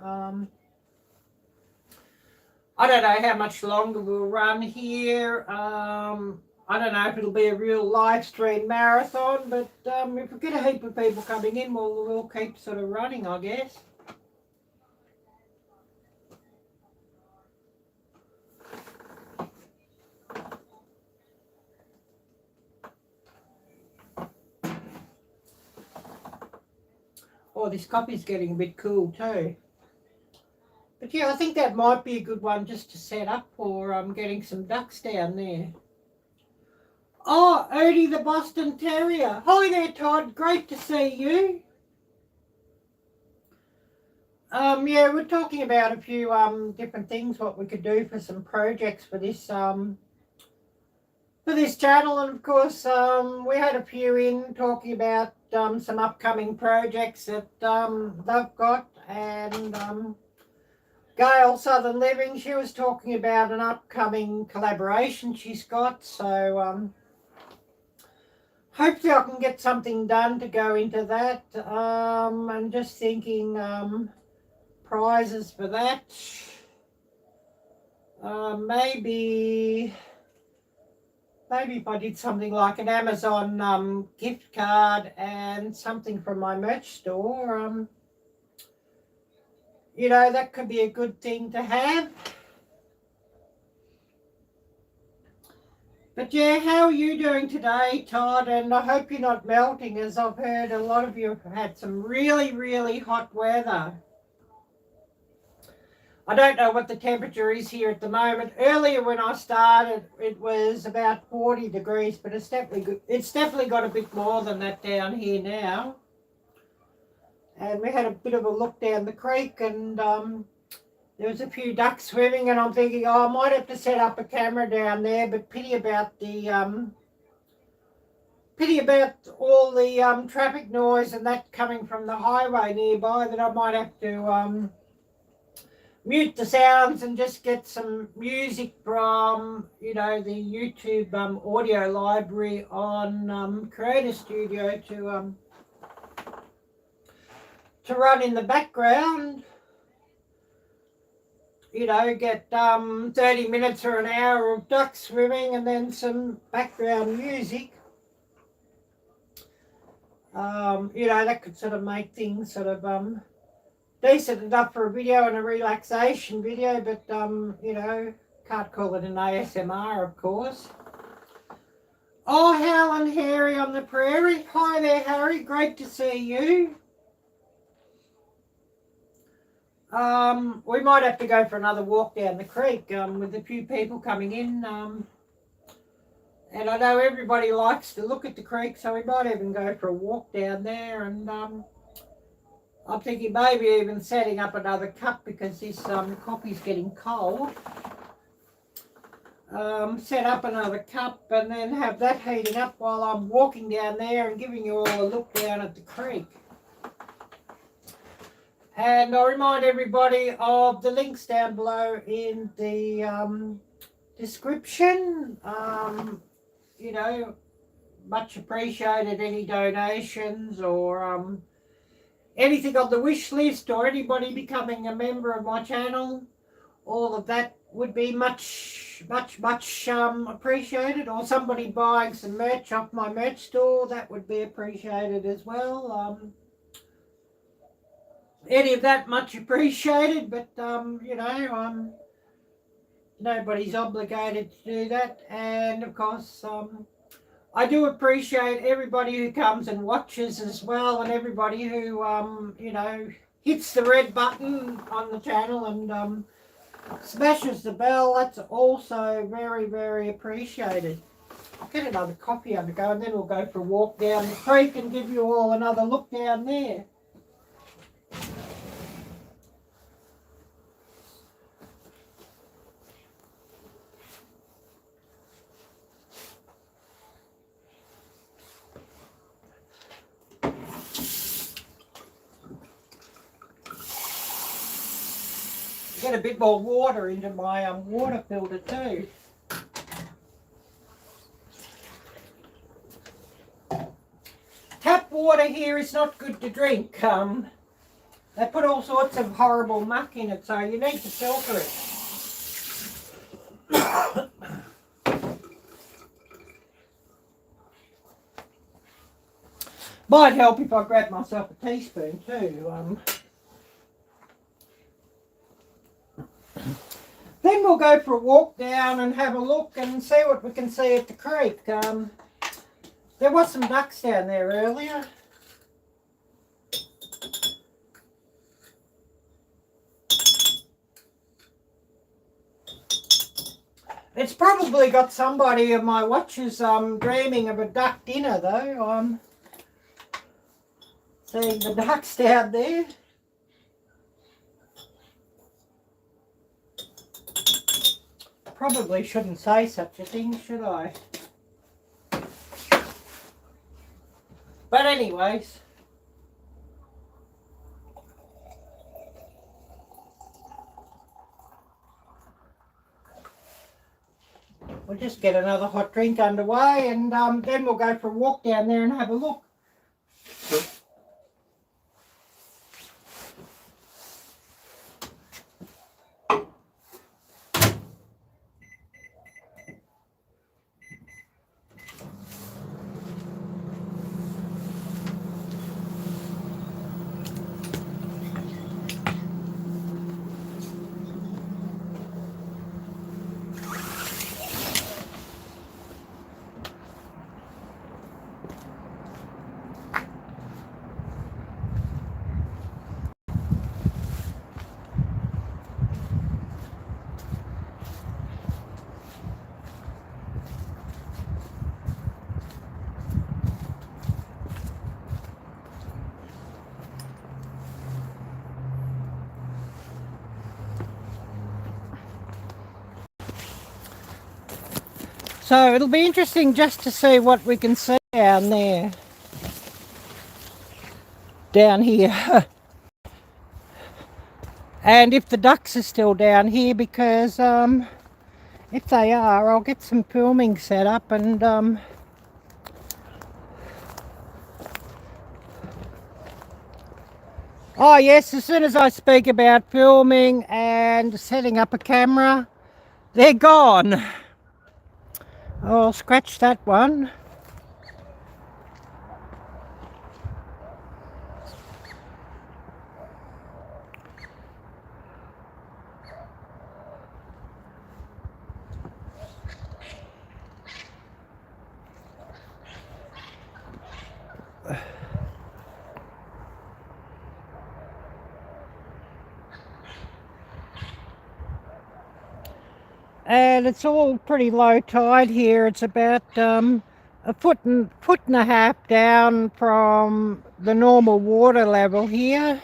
A: I don't know how much longer we'll run here. I don't know if it'll be a real live stream marathon, but if we get a heap of people coming in, we'll keep sort of running, I guess. Oh, this coffee's getting a bit cool too. But yeah, I think that might be a good one just to set up for getting some ducks down there. Oh, Odie the Boston Terrier. Hi there, Todd. Great to see you. Yeah, we're talking about a few different things, what we could do for some projects for this channel, and of course we had a few in talking about some upcoming projects that they've got, and Gail Southern Living, she was talking about an upcoming collaboration she's got, so hopefully I can get something done to go into that. I'm just thinking prizes for that. Maybe if I did something like an Amazon gift card and something from my merch store, you know, that could be a good thing to have. But yeah, how are you doing today, Todd? And I hope you're not melting, as I've heard a lot of you have had some really, really hot weather. I don't know what the temperature is here at the moment. Earlier when I started, it was about 40 degrees, but it's definitely got a bit more than that down here now. And we had a bit of a look down the creek, and there was a few ducks swimming, and I'm thinking, oh, I might have to set up a camera down there, but pity about all the traffic noise and that coming from the highway nearby, that I might have to mute the sounds and just get some music from, you know, the YouTube audio library on Creator Studio to run in the background. You know, get 30 minutes or an hour of ducks swimming and then some background music. You know, that could sort of make things sort of decent enough for a video and a relaxation video, but you know, can't call it an ASMR, of course. Oh, Hal and Harry on the prairie. Hi there, Harry. Great to see you. We might have to go for another walk down the creek with a few people coming in. And I know everybody likes to look at the creek, so we might even go for a walk down there. And I'm thinking maybe even setting up another cup, because this coffee's getting cold. Set up another cup and then have that heating up while I'm walking down there and giving you all a look down at the creek. And I remind everybody of the links down below in the description. You know, much appreciated any donations or anything on the wish list, or anybody becoming a member of my channel. All of that would be much appreciated. Or somebody buying some merch off my merch store, that would be appreciated as well. Any of that much appreciated, but you know, nobody's obligated to do that. And of course, I do appreciate everybody who comes and watches as well, and everybody who you know, hits the red button on the channel and smashes the bell. That's also very, very appreciated. I'll get another coffee on the go, and then we'll go for a walk down the creek and give you all another look down there. Get a bit more water into my water filter too. Tap water here is not good to drink. They put all sorts of horrible muck in it, so you need to filter it. Might help if I grab myself a teaspoon too. Then we'll go for a walk down and have a look and see what we can see at the creek. There was some ducks down there earlier. It's probably got somebody of my watchers dreaming of a duck dinner though. I'm seeing the ducks down there. Probably shouldn't say such a thing, should I? But anyways. We'll just get another hot drink underway and then we'll go for a walk down there and have a look. So it'll be interesting just to see what we can see down there. Down here. And if the ducks are still down here, because if they are, I'll get some filming set up and oh yes, as soon as I speak about filming and setting up a camera, they're gone. I'll scratch that one. And it's all pretty low tide here. It's about a foot and a half down from the normal water level here.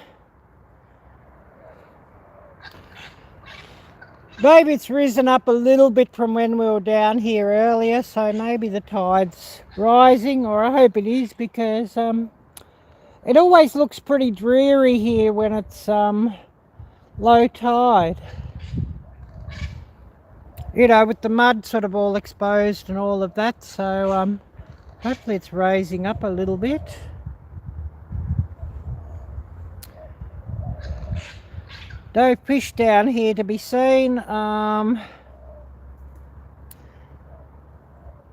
A: Maybe it's risen up a little bit from when we were down here earlier, so maybe the tide's rising, or I hope it is, because it always looks pretty dreary here when it's low tide. You know, with the mud sort of all exposed and all of that, so hopefully it's raising up a little bit. No fish down here to be seen. I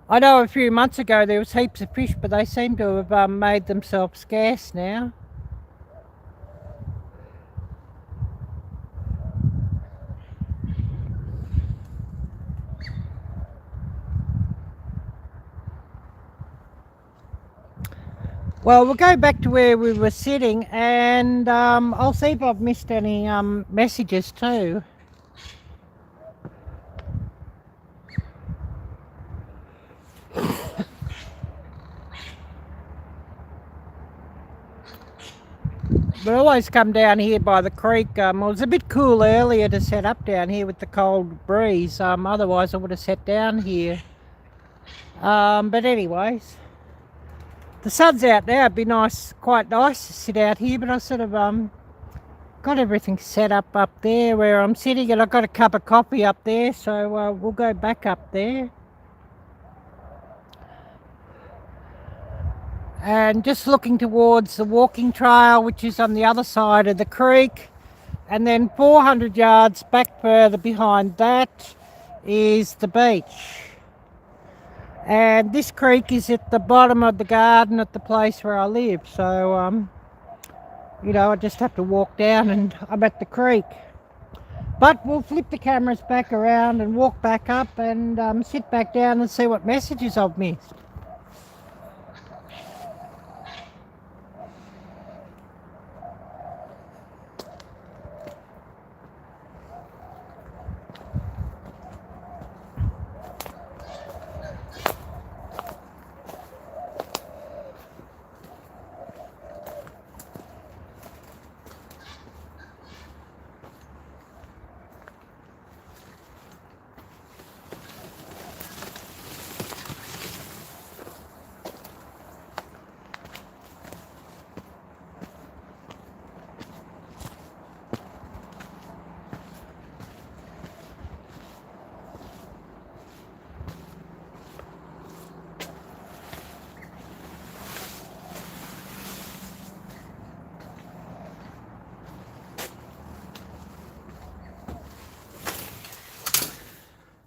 A: know a few months ago there was heaps of fish, but they seem to have made themselves scarce now. Well, we'll go back to where we were sitting and I'll see if I've missed any messages too. We always come down here by the creek. It was a bit cool earlier to set up down here with the cold breeze. Otherwise I would have sat down here. But anyways, the sun's out now. It'd be nice, quite nice to sit out here, but I sort of got everything set up there where I'm sitting, and I've got a cup of coffee up there, so we'll go back up there. And just looking towards the walking trail, which is on the other side of the creek, and then 400 yards back further behind that is the beach. And this creek is at the bottom of the garden at the place where I live, so you know, I just have to walk down and I'm at the creek. But we'll flip the cameras back around and walk back up and sit back down and see what messages I've missed.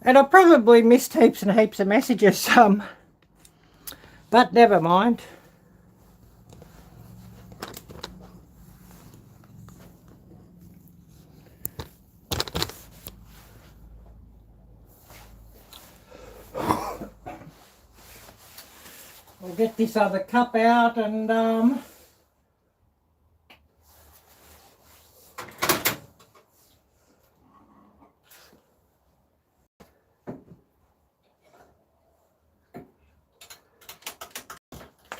A: And I probably missed heaps and heaps of messages, but never mind. We'll get this other cup out and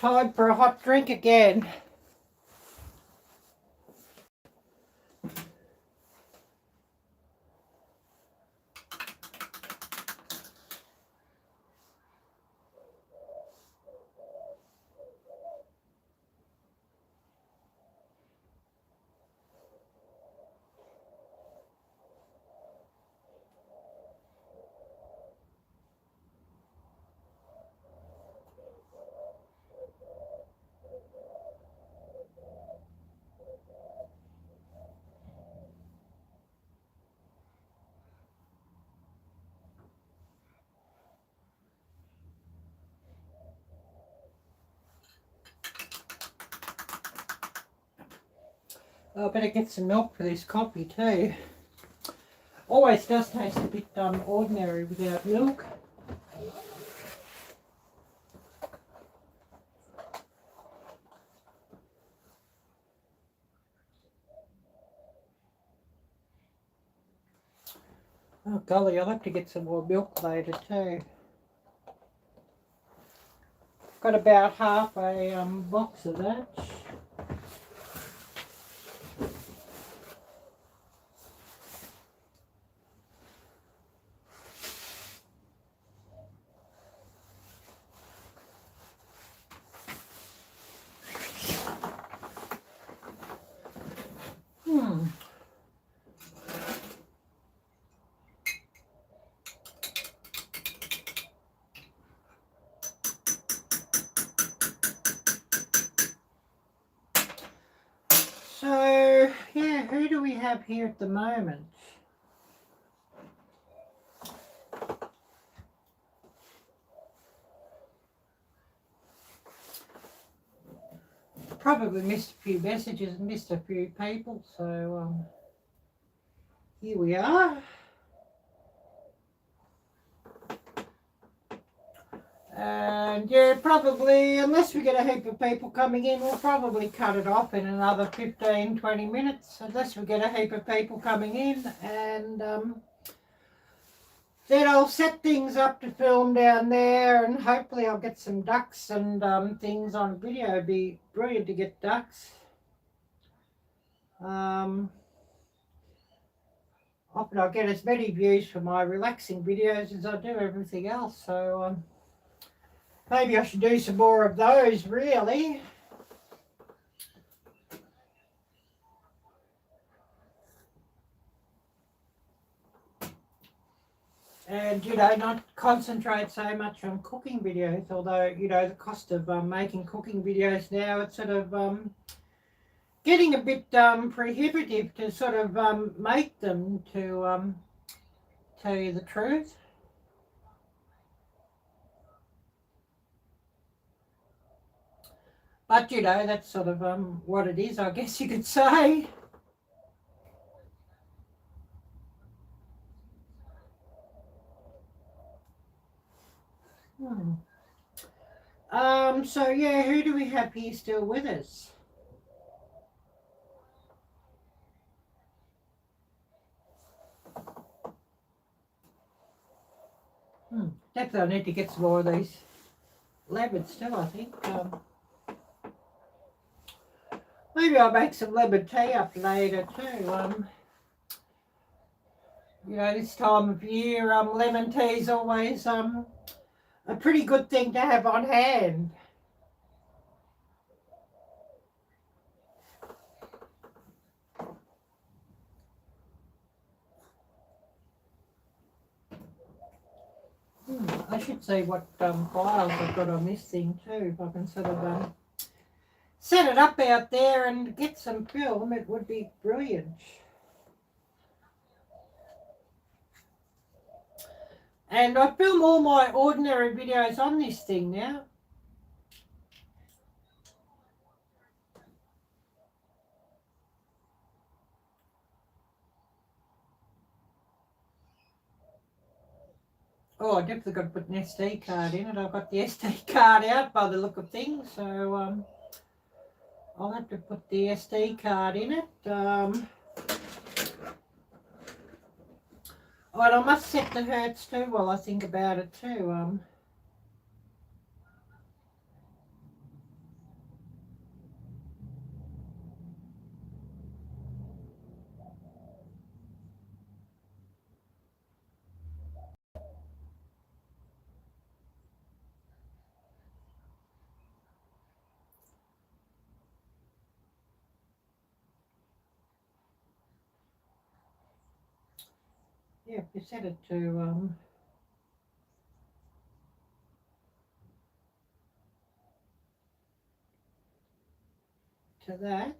A: time for a hot drink again. I better get some milk for this coffee too. Always does taste a bit ordinary without milk. Oh golly, I'll have to get some more milk later too. Got about half a box of that. So, yeah, who do we have here at the moment? Probably missed a few messages and missed a few people, so here we are. And yeah, probably, unless we get a heap of people coming in, we'll probably cut it off in another 15-20 minutes, unless we get a heap of people coming in. And then I'll set things up to film down there, and hopefully I'll get some ducks and things on video. It'd be brilliant to get ducks. Often I'll get as many views for my relaxing videos as I do everything else, so maybe I should do some more of those, really. And, you know, not concentrate so much on cooking videos, although, you know, the cost of making cooking videos now, it's sort of getting a bit prohibitive to sort of make them, to tell you the truth. But, you know, that's sort of what it is, I guess you could say. So, yeah, who do we have here still with us? Definitely I need to get some more of these lemons too, I think. Maybe I'll make some lemon tea up later too. You know, this time of year, lemon tea is always a pretty good thing to have on hand. I should see what files I've got on this thing too. If I can sort of set it up out there and get some film, it would be brilliant. And I film all my ordinary videos on this thing now. Oh, I definitely got to put an SD card in it. I've got the SD card out by the look of things, so I'll have to put the SD card in it. Oh, and I must set the hertz too while I think about it too. Yeah, if you set it to that.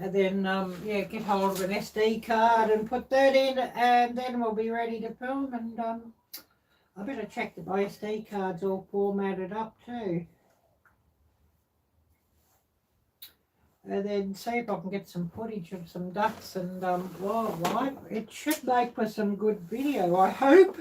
A: And then, yeah, get hold of an SD card and put that in, and then we'll be ready to film. And I better check that my SD card's all formatted up too. And then see if I can get some footage of some ducks and wildlife. It should make for some good video, I hope.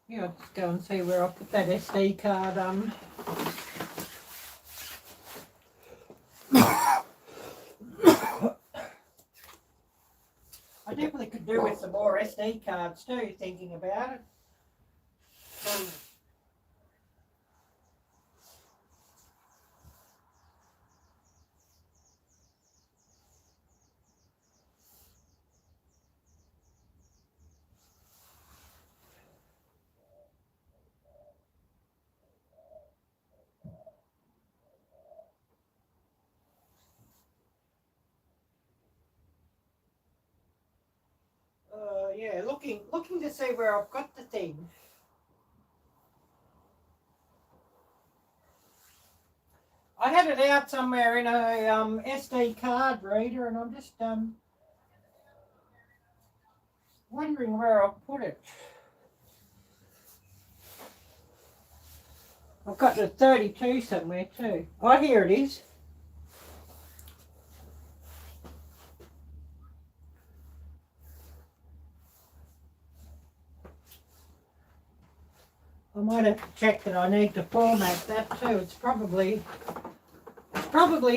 A: Yeah, I'll just go and see where I put that SD card. I definitely could do with some more SD cards too, thinking about it. Yeah, looking to see where I've got the thing. I had it out somewhere in a SD card reader, and I'm just wondering where I've put it. I've got the 32 somewhere too. Oh, here it is. I might have to check that I need to format that too. It's probably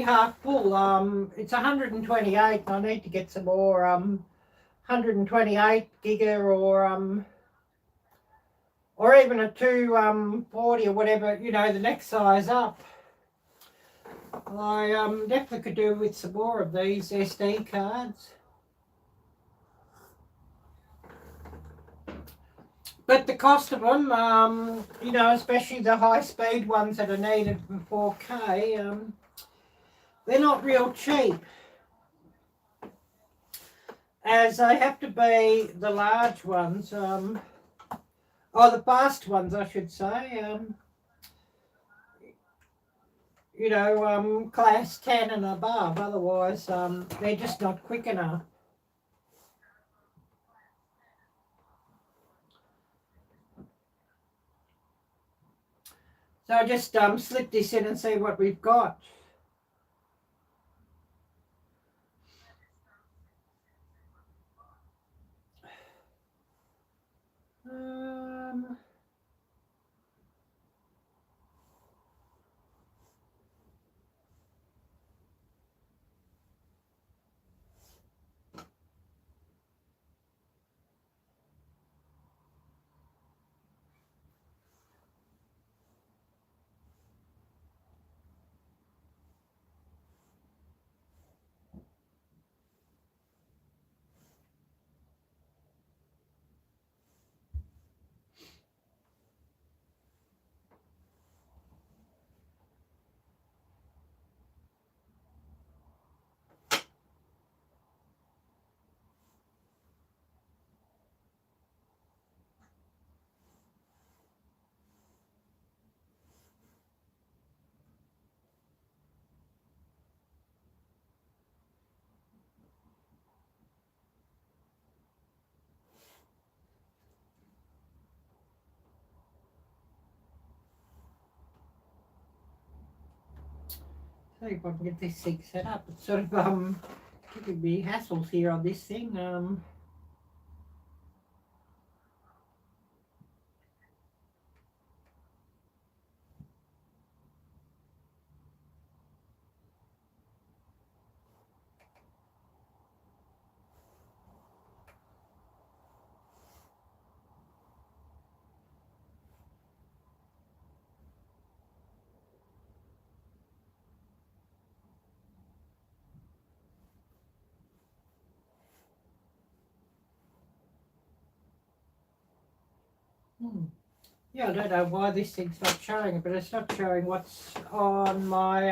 A: half full. It's 128 and I need to get some more 128 giga or even a 240 or whatever, you know, the next size up. I definitely could do with some more of these SD cards. But the cost of them, you know, especially the high-speed ones that are needed for 4K, they're not real cheap. As they have to be the large ones, or the fast ones, I should say, you know, class 10 and above. Otherwise, they're just not quick enough. So I just slip this in and see what we've got. see if I can get this thing set up. It's sort of giving me hassles here on this thing. Yeah, I don't know why this thing's not showing it, but it's not showing what's on my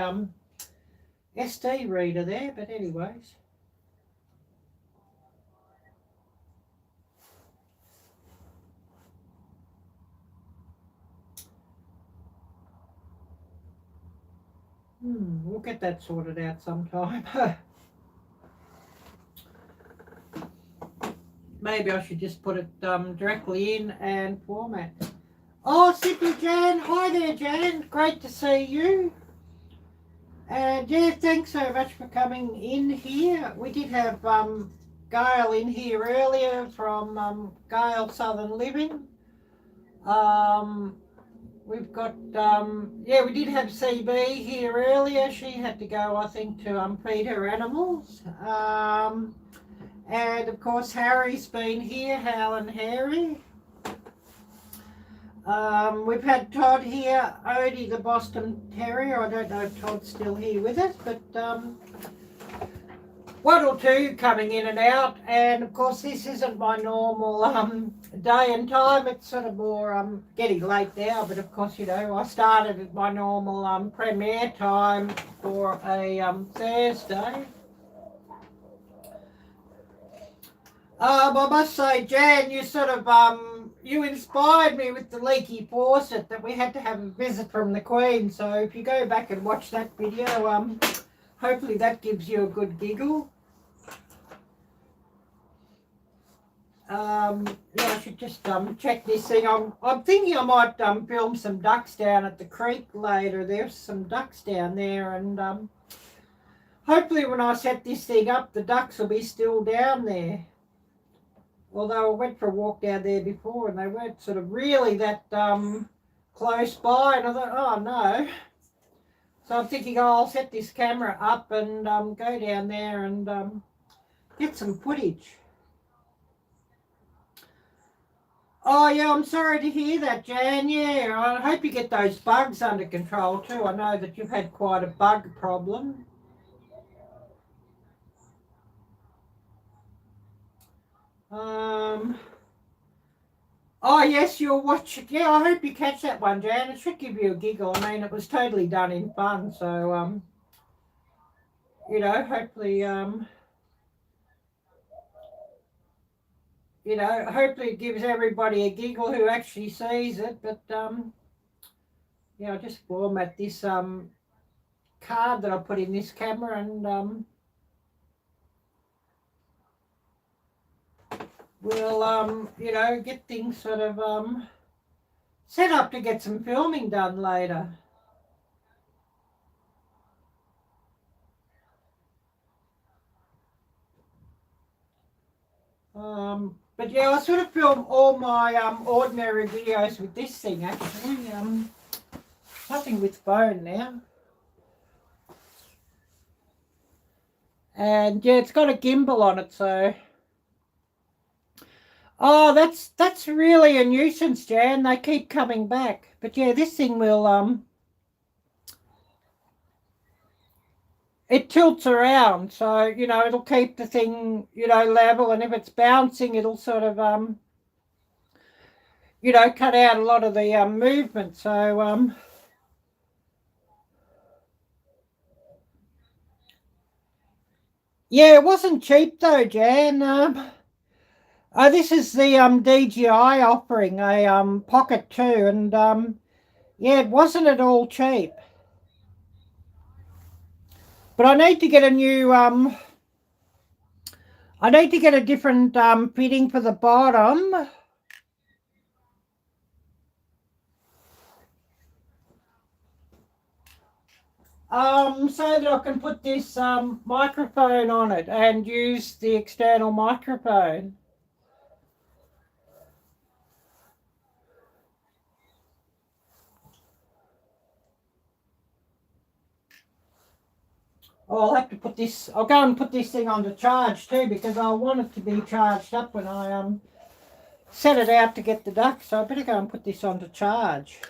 A: SD reader there, but anyways. We'll get that sorted out sometime. Maybe I should just put it directly in and format. Oh, Sydney Jan. Hi there, Jan. Great to see you. And yeah, thanks so much for coming in here. We did have Gail in here earlier from Gail Southern Living. We've got, yeah, we did have CB here earlier. She had to go, I think, to feed her animals. And of course, Harry's been here, Hal and Harry. We've had Todd here, Odie the Boston Terrier. I don't know if Todd's still here with us, but one or two coming in and out. And of course, this isn't my normal day and time. It's sort of more getting late now, but of course, you know, I started at my normal premiere time for a Thursday. I must say, Jan, you sort of you inspired me with the leaky faucet that we had to have a visit from the Queen. So if you go back and watch that video, hopefully that gives you a good giggle. Yeah, I should just check this thing. I'm thinking I might film some ducks down at the creek later. There's some ducks down there, and hopefully when I set this thing up, the ducks will be still down there. Although I went for a walk down there before and they weren't sort of really that close by, and I thought, oh no. So I'm thinking, oh, I'll set this camera up and go down there and get some footage. Oh yeah, I'm sorry to hear that, Jan. Yeah, I hope you get those bugs under control too. I know that you've had quite a bug problem. Oh yes, you'll watch it. Yeah, I hope you catch that one, Jan. It should give you a giggle. I mean, it was totally done in fun. So, you know, hopefully, you know, hopefully it gives everybody a giggle who actually sees it. But yeah, I'll just format this card that I put in this camera and we'll you know, get things sort of set up to get some filming done later. But yeah, I sort of film all my ordinary videos with this thing actually. Nothing with phone now. And yeah, it's got a gimbal on it, so. Oh, that's really a nuisance, Jan. They keep coming back. But yeah, this thing will it tilts around, so you know, it'll keep the thing, you know, level, and if it's bouncing, it'll sort of you know, cut out a lot of the movement. So yeah, it wasn't cheap though, Jan. Oh, this is the DJI offering a Pocket 2, and yeah, it wasn't at all cheap. But I need to get a new I need to get a different fitting for the bottom. so that I can put this microphone on it and use the external microphone. Oh, I'll have to put this, I'll go and put this thing on the charge too, because I want it to be charged up when I set it out to get the duck, so I better go and put this on to charge.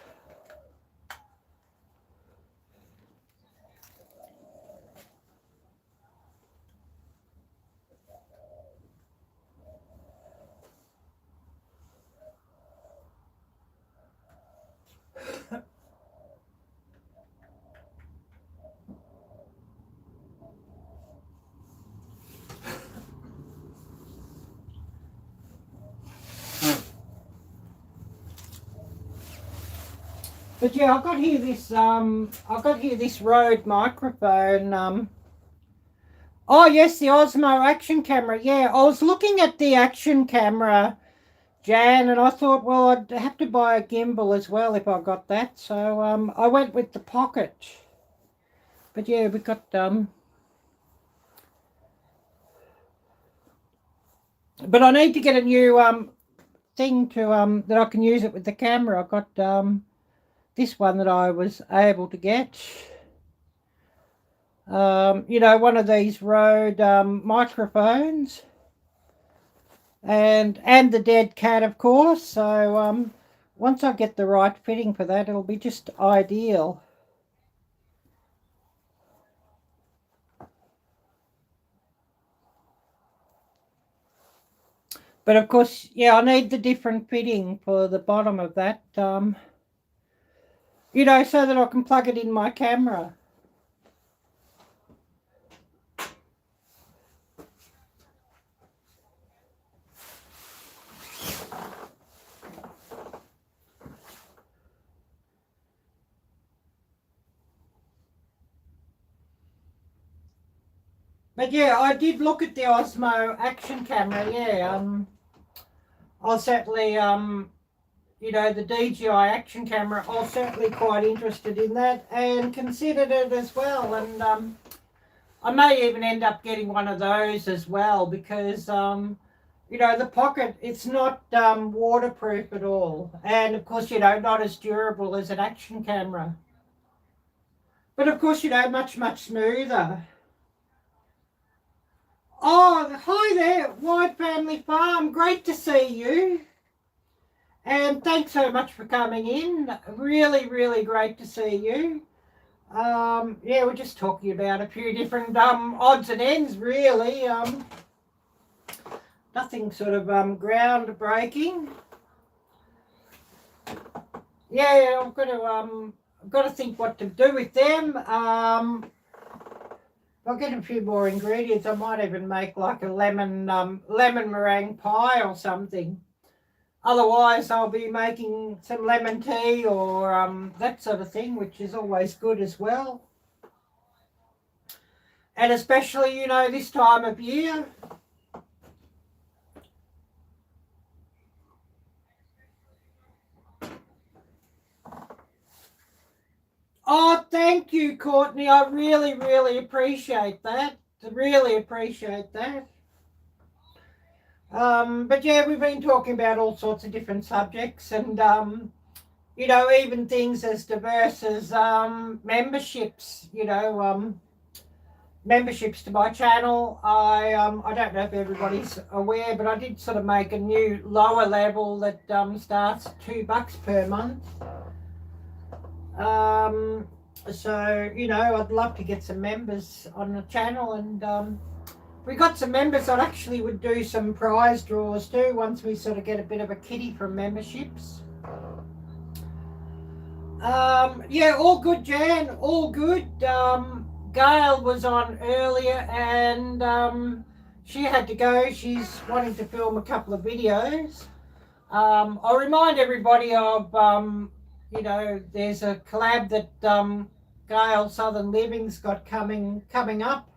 A: But yeah, I've got here this Rode microphone. Oh yes, the Osmo action camera. Yeah, I was looking at the action camera, Jan, and I thought, well, I'd have to buy a gimbal as well if I got that. So I went with the Pocket. But yeah, we got but I need to get a new thing to that I can use it with the camera. I got this one that I was able to get. You know, one of these Rode microphones, and the dead cat, of course. So once I get the right fitting for that, it'll be just ideal. But of course, yeah, I need the different fitting for the bottom of that, you know, so that I can plug it in my camera. But yeah, I did look at the Osmo action camera. Yeah, I'll certainly, you know, the DJI action camera, I was certainly quite interested in that and considered it as well. And I may even end up getting one of those as well, because, you know, the Pocket, it's not waterproof at all. And of course, you know, not as durable as an action camera. But of course, you know, much, much smoother. Oh, hi there, White Family Farm. Great to see you. And thanks so much for coming in. Really, really great to see you. Yeah, we're just talking about a few different odds and ends, really. Nothing sort of groundbreaking. Yeah, I've got to think what to do with them. I'll get a few more ingredients. I might even make like a lemon meringue pie or something. Otherwise, I'll be making some lemon tea or that sort of thing, which is always good as well. And especially, you know, this time of year. Oh, thank you, Courtney. I really, really appreciate that. Really appreciate that. But yeah, we've been talking about all sorts of different subjects, and you know, even things as diverse as memberships. You know, memberships to my channel. I don't know if everybody's aware, but I did sort of make a new lower level that starts at $2 per month. So, you know, I'd love to get some members on the channel, and if we got some members, I actually would do some prize draws too once we sort of get a bit of a kitty from memberships. Yeah, all good, Jan, all good. Gail was on earlier, and she had to go. She's wanting to film a couple of videos. I'll remind everybody of you know, there's a collab that Gail Southern Living's got coming up.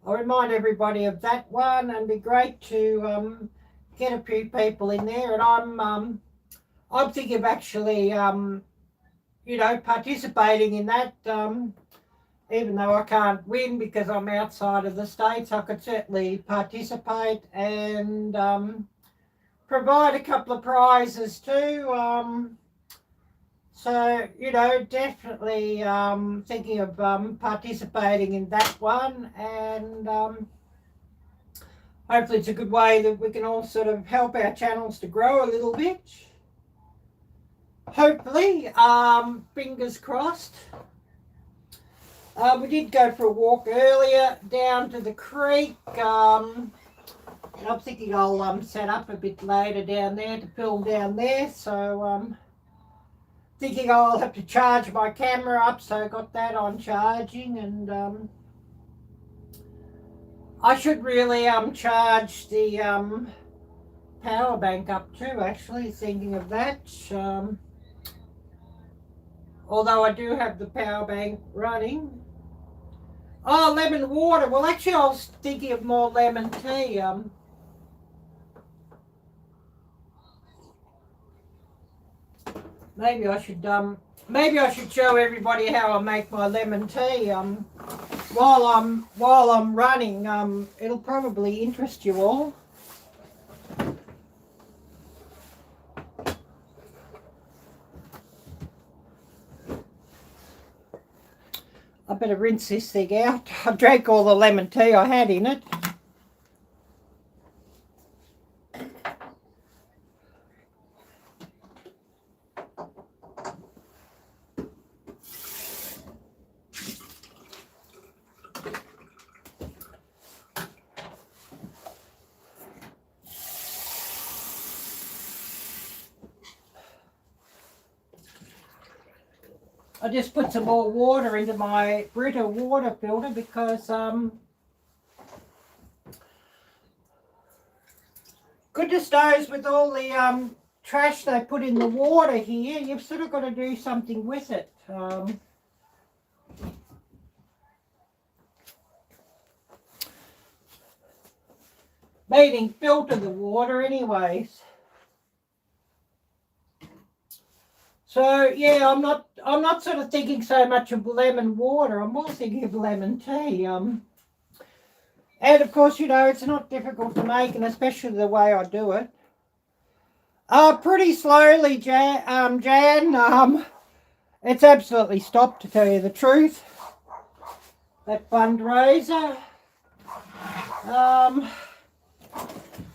A: I'll remind everybody of that one, and it'd be great to get a few people in there. And I'm thinking of actually you know, participating in that. even though I can't win because I'm outside of the States, I could certainly participate and provide a couple of prizes too. So, you know, definitely thinking of participating in that one, and hopefully it's a good way that we can all sort of help our channels to grow a little bit. Hopefully, fingers crossed. We did go for a walk earlier down to the creek. I'm thinking I'll set up a bit later down there to film down there. So thinking I'll have to charge my camera up, so I got that on charging, and I should really charge the power bank up too, actually, thinking of that. Although I do have the power bank running. Oh, lemon water. Well, actually, I was thinking of more lemon tea. Maybe I should show everybody how I make my lemon tea. While I'm running. It'll probably interest you all. I better rinse this thing out. I drank all the lemon tea I had in it. I just put some more water into my Brita water filter because goodness knows, with all the trash they put in the water here, you've sort of got to do something with it. Meaning filter the water anyways. So yeah, I'm not sort of thinking so much of lemon water. I'm more thinking of lemon tea. And of course, you know, it's not difficult to make, and especially the way I do it. Pretty slowly, Jan. It's absolutely stopped, to tell you the truth. That fundraiser.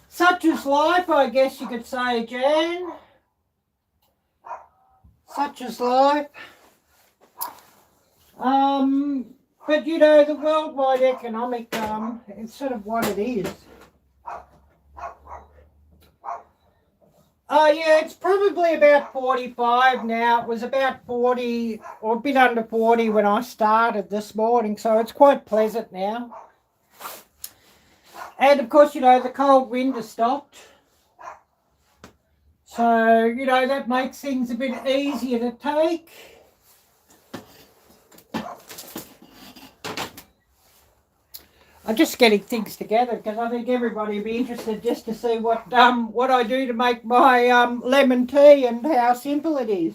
A: Such is life, I guess you could say, Jan. Such is life. But you know, the worldwide economic, it's sort of what it is. Yeah, it's probably about 45 now. It was about 40 or a bit under 40 when I started this morning, so it's quite pleasant now. And of course, you know, the cold wind has stopped. So, you know, that makes things a bit easier to take. I'm just getting things together because I think everybody will be interested just to see what I do to make my lemon tea and how simple it is.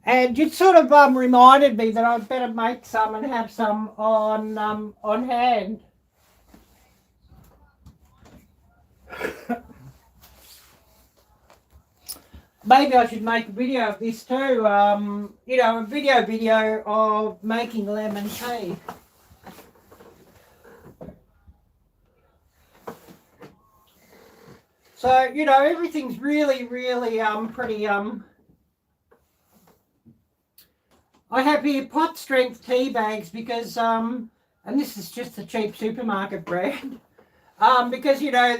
A: And it sort of reminded me that I'd better make some and have some on hand. Maybe I should make a video of this too. You know, a video of making lemon tea. So, you know, everything's really pretty I have here pot strength tea bags because and this is just a cheap supermarket brand. Because you know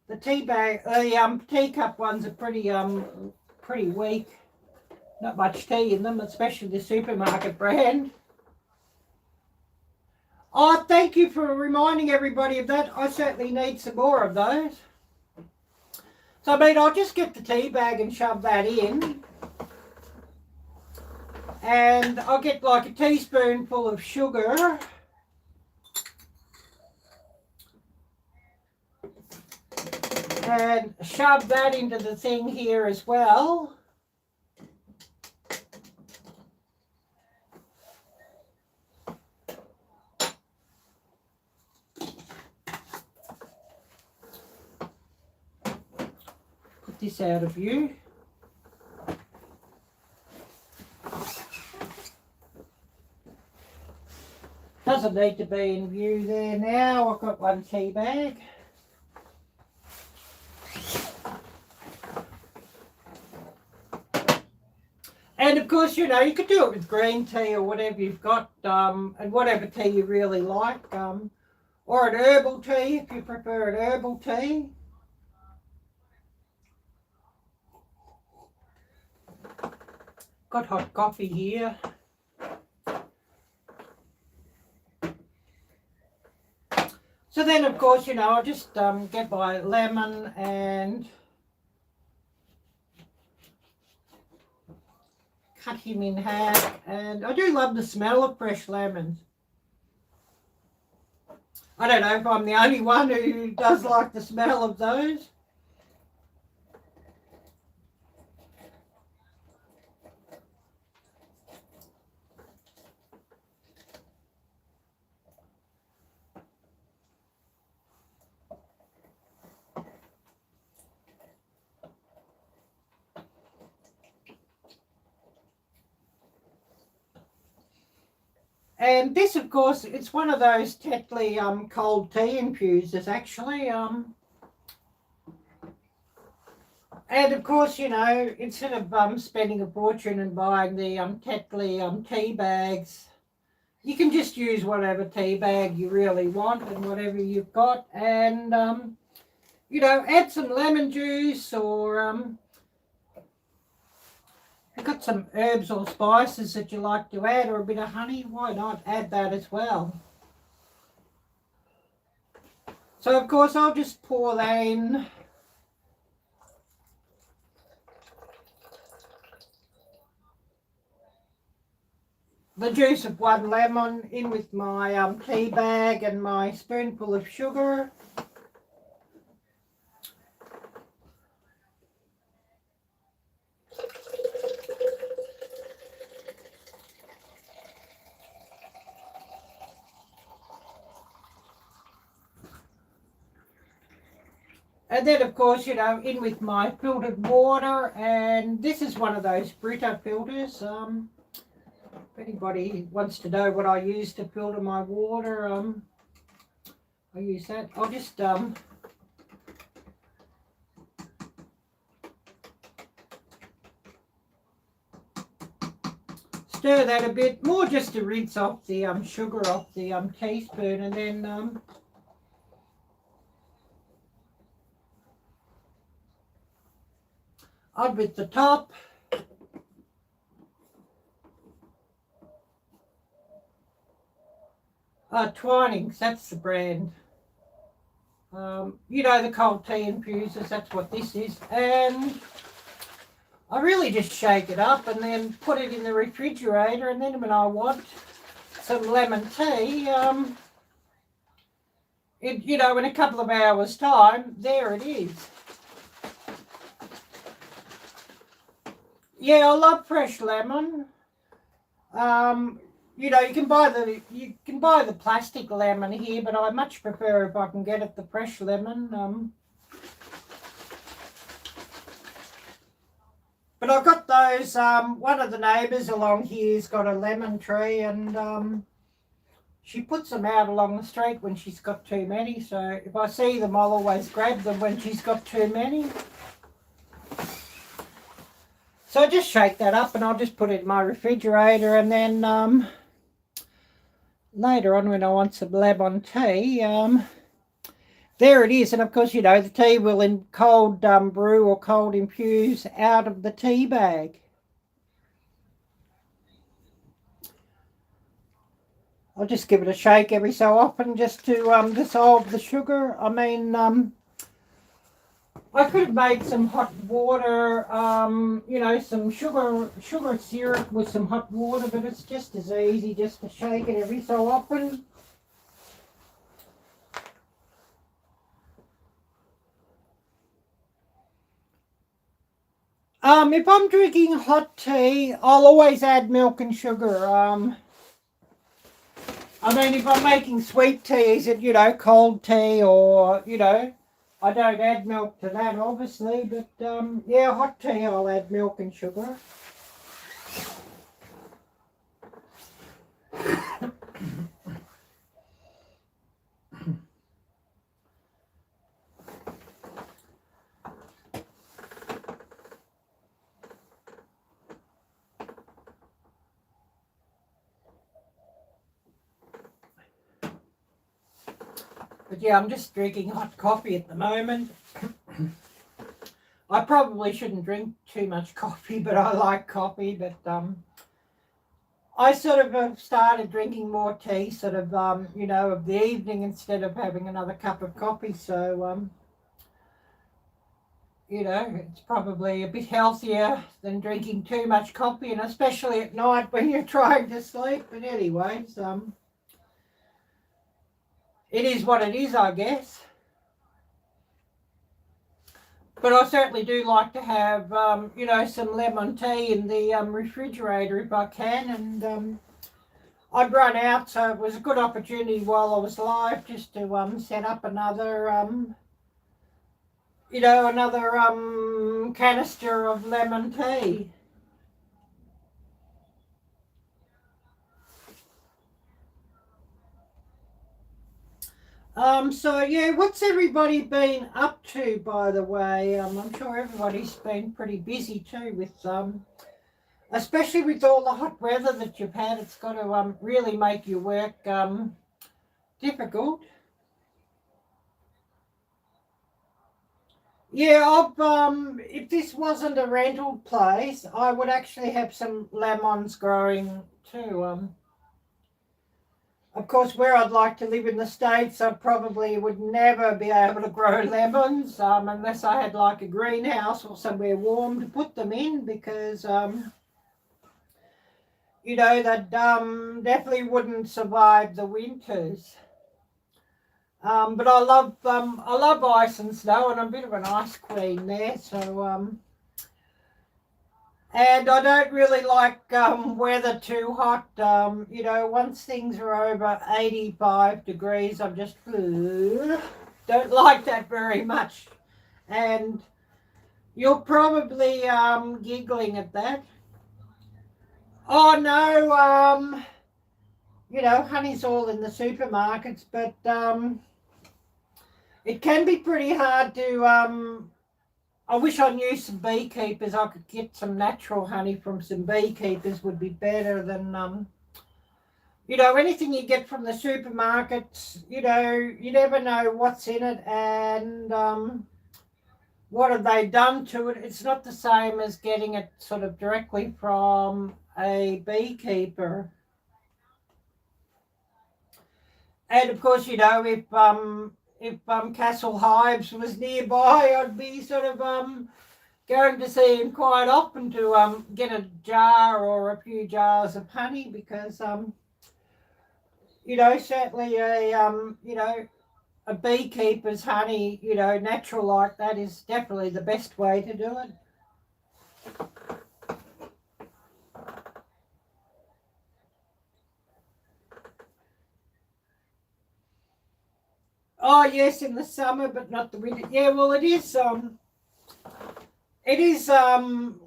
A: the tea bag, the teacup ones are pretty weak. Not much tea in them, especially the supermarket brand. Oh, thank you for reminding everybody of that. I certainly need some more of those. So I mean, I'll just get the tea bag and shove that in. And I'll get like a teaspoonful of sugar. and shove that into the thing here as well. Put this out of view. Doesn't need to be in view there now. I've got one tea bag. And of course, you know, you could do it with green tea or whatever you've got, and whatever tea you really like, or an herbal tea if you prefer an herbal tea. Got hot coffee here. So then, of course, you know, I'll just get my lemon and cut him in half. And I do love the smell of fresh lemons. I don't know if I'm the only one who does like the smell of those. And this, of course, it's one of those Tetley cold tea infusers, actually. And, of course, you know, instead of spending a fortune and buying the Tetley tea bags, you can just use whatever tea bag you really want and whatever you've got. And, you know, add some lemon juice or... You've got some herbs or spices that you like to add, or a bit of honey, why not add that as well? So, of course, I'll just pour that in. The juice of one lemon in with my tea bag and my spoonful of sugar. And then, of course, you know, in with my filtered water. And this is one of those Brita filters. If anybody wants to know what I use to filter my water, I use that. I'll just stir that a bit, more just to rinse off the sugar off the teaspoon, and then I'd with the top. Twinings, that's the brand. You know, the cold tea infusers, that's what this is. And I really just shake it up and then put it in the refrigerator, and then when I want some lemon tea, you know, in a couple of hours' time, there it is. Yeah, I love fresh lemon. You know, you can buy the plastic lemon here, but I much prefer if I can get it the fresh lemon. But I've got those. One of the neighbours along here's got a lemon tree, and she puts them out along the street when she's got too many. So if I see them, I'll always grab them when she's got too many. So I just shake that up and I'll just put it in my refrigerator, and then later on when I want some lemon tea, there it is. And of course, you know, the tea will in cold brew or cold infuse out of the tea bag. I'll just give it a shake every so often just to dissolve the sugar. I mean, I could have made some hot water, you know, some sugar syrup with some hot water, but it's just as easy just to shake it every so often. If I'm drinking hot tea, I'll always add milk and sugar. I mean, if I'm making sweet tea, is it, cold tea or, I don't add milk to that, obviously, but, yeah, hot tea, I'll add milk and sugar. But yeah, I'm just drinking hot coffee at the moment. I probably shouldn't drink too much coffee, but I like coffee. But I sort of have started drinking more tea, sort of, of the evening instead of having another cup of coffee. So, it's probably a bit healthier than drinking too much coffee, and especially at night when you're trying to sleep. But anyways, it is what it is, I guess. But I certainly do like to have, some lemon tea in the refrigerator if I can. And I'd run out, so it was a good opportunity while I was live just to set up another, canister of lemon tea. So yeah, what's everybody been up to, by the way? I'm sure everybody's been pretty busy too with, especially with all the hot weather that you've had. It's got to really make your work difficult. Yeah, if this wasn't a rental place, I would actually have some lemons growing too. Of course, where I'd like to live in the States, I probably would never be able to grow lemons unless I had like a greenhouse or somewhere warm to put them in, because, that definitely wouldn't survive the winters. But I love ice and snow, and I'm a bit of an ice queen there. So, and I don't really like weather too hot. Once things are over 85 degrees, I'm just don't like that very much. And you're probably giggling at that. Oh no, honey's all in the supermarkets, but it can be pretty hard to I wish I knew some beekeepers. I could get some natural honey from some beekeepers would be better than, anything you get from the supermarkets. You never know what's in it and what have they done to it. It's not the same as getting it sort of directly from a beekeeper. And of course, if Castle Hives was nearby, I'd be sort of going to see him quite often to get a jar or a few jars of honey, because certainly a beekeeper's honey, natural like that, is definitely the best way to do it. Oh yes, in the summer, but not the winter. Yeah, well, it is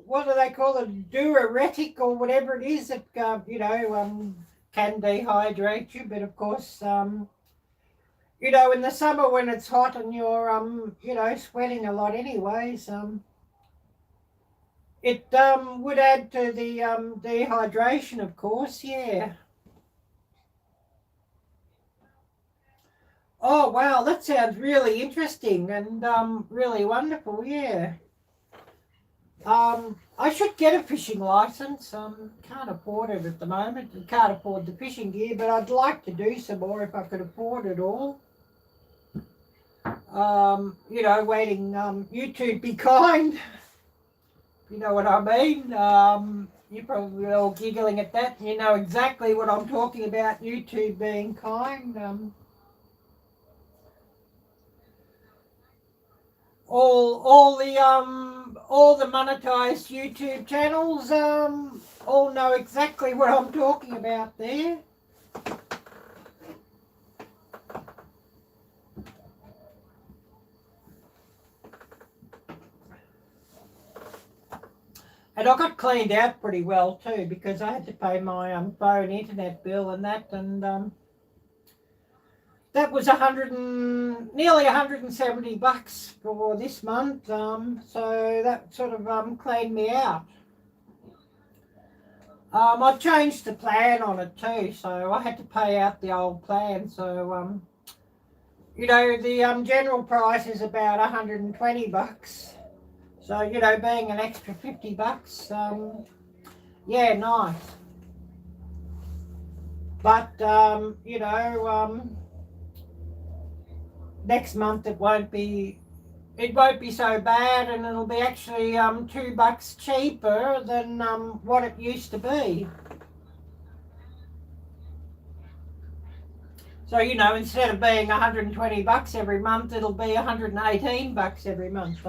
A: what do they call it, diuretic or whatever it is that can dehydrate you. But of course, in the summer when it's hot and you're sweating a lot anyways, it would add to the dehydration, of course. Yeah. Oh wow, that sounds really interesting and really wonderful. Yeah. I should get a fishing license. Can't afford it at the moment. And can't afford the fishing gear, but I'd like to do some more if I could afford it all. Waiting you to be kind. You know what I mean? You're probably all giggling at that. You know exactly what I'm talking about, YouTube being kind. All all the monetized YouTube channels all know exactly what I'm talking about there. And I got cleaned out pretty well too, because I had to pay my phone internet bill and that, and that was nearly $170 for this month. So that sort of cleaned me out. I changed the plan on it too, so I had to pay out the old plan. So you know, the general price is about $120. So, you know, being an extra $50, yeah, nice. But, you know, next month it won't be so bad, and it'll be actually $2 cheaper than what it used to be. So, you know, instead of being $120 every month, it'll be $118 every month.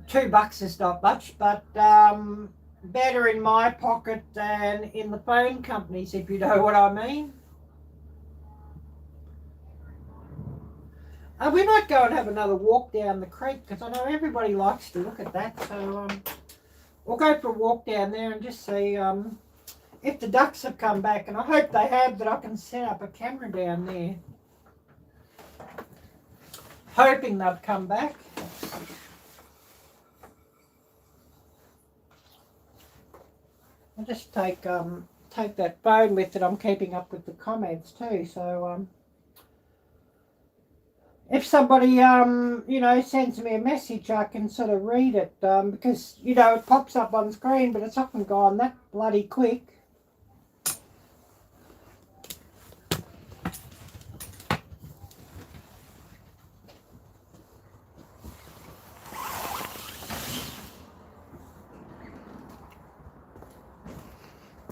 A: $2 is not much, but better in my pocket than in the phone companies, if you know what I mean. We might go and have another walk down the creek, because I know everybody likes to look at that. So we'll go for a walk down there and just see if the ducks have come back. And I hope they have, that I can set up a camera down there. Hoping they've come back. I'll just take that phone with it. I'm keeping up with the comments too. So if somebody you know, sends me a message, I can sort of read it, because, you know, it pops up on screen, but it's often gone that bloody quick.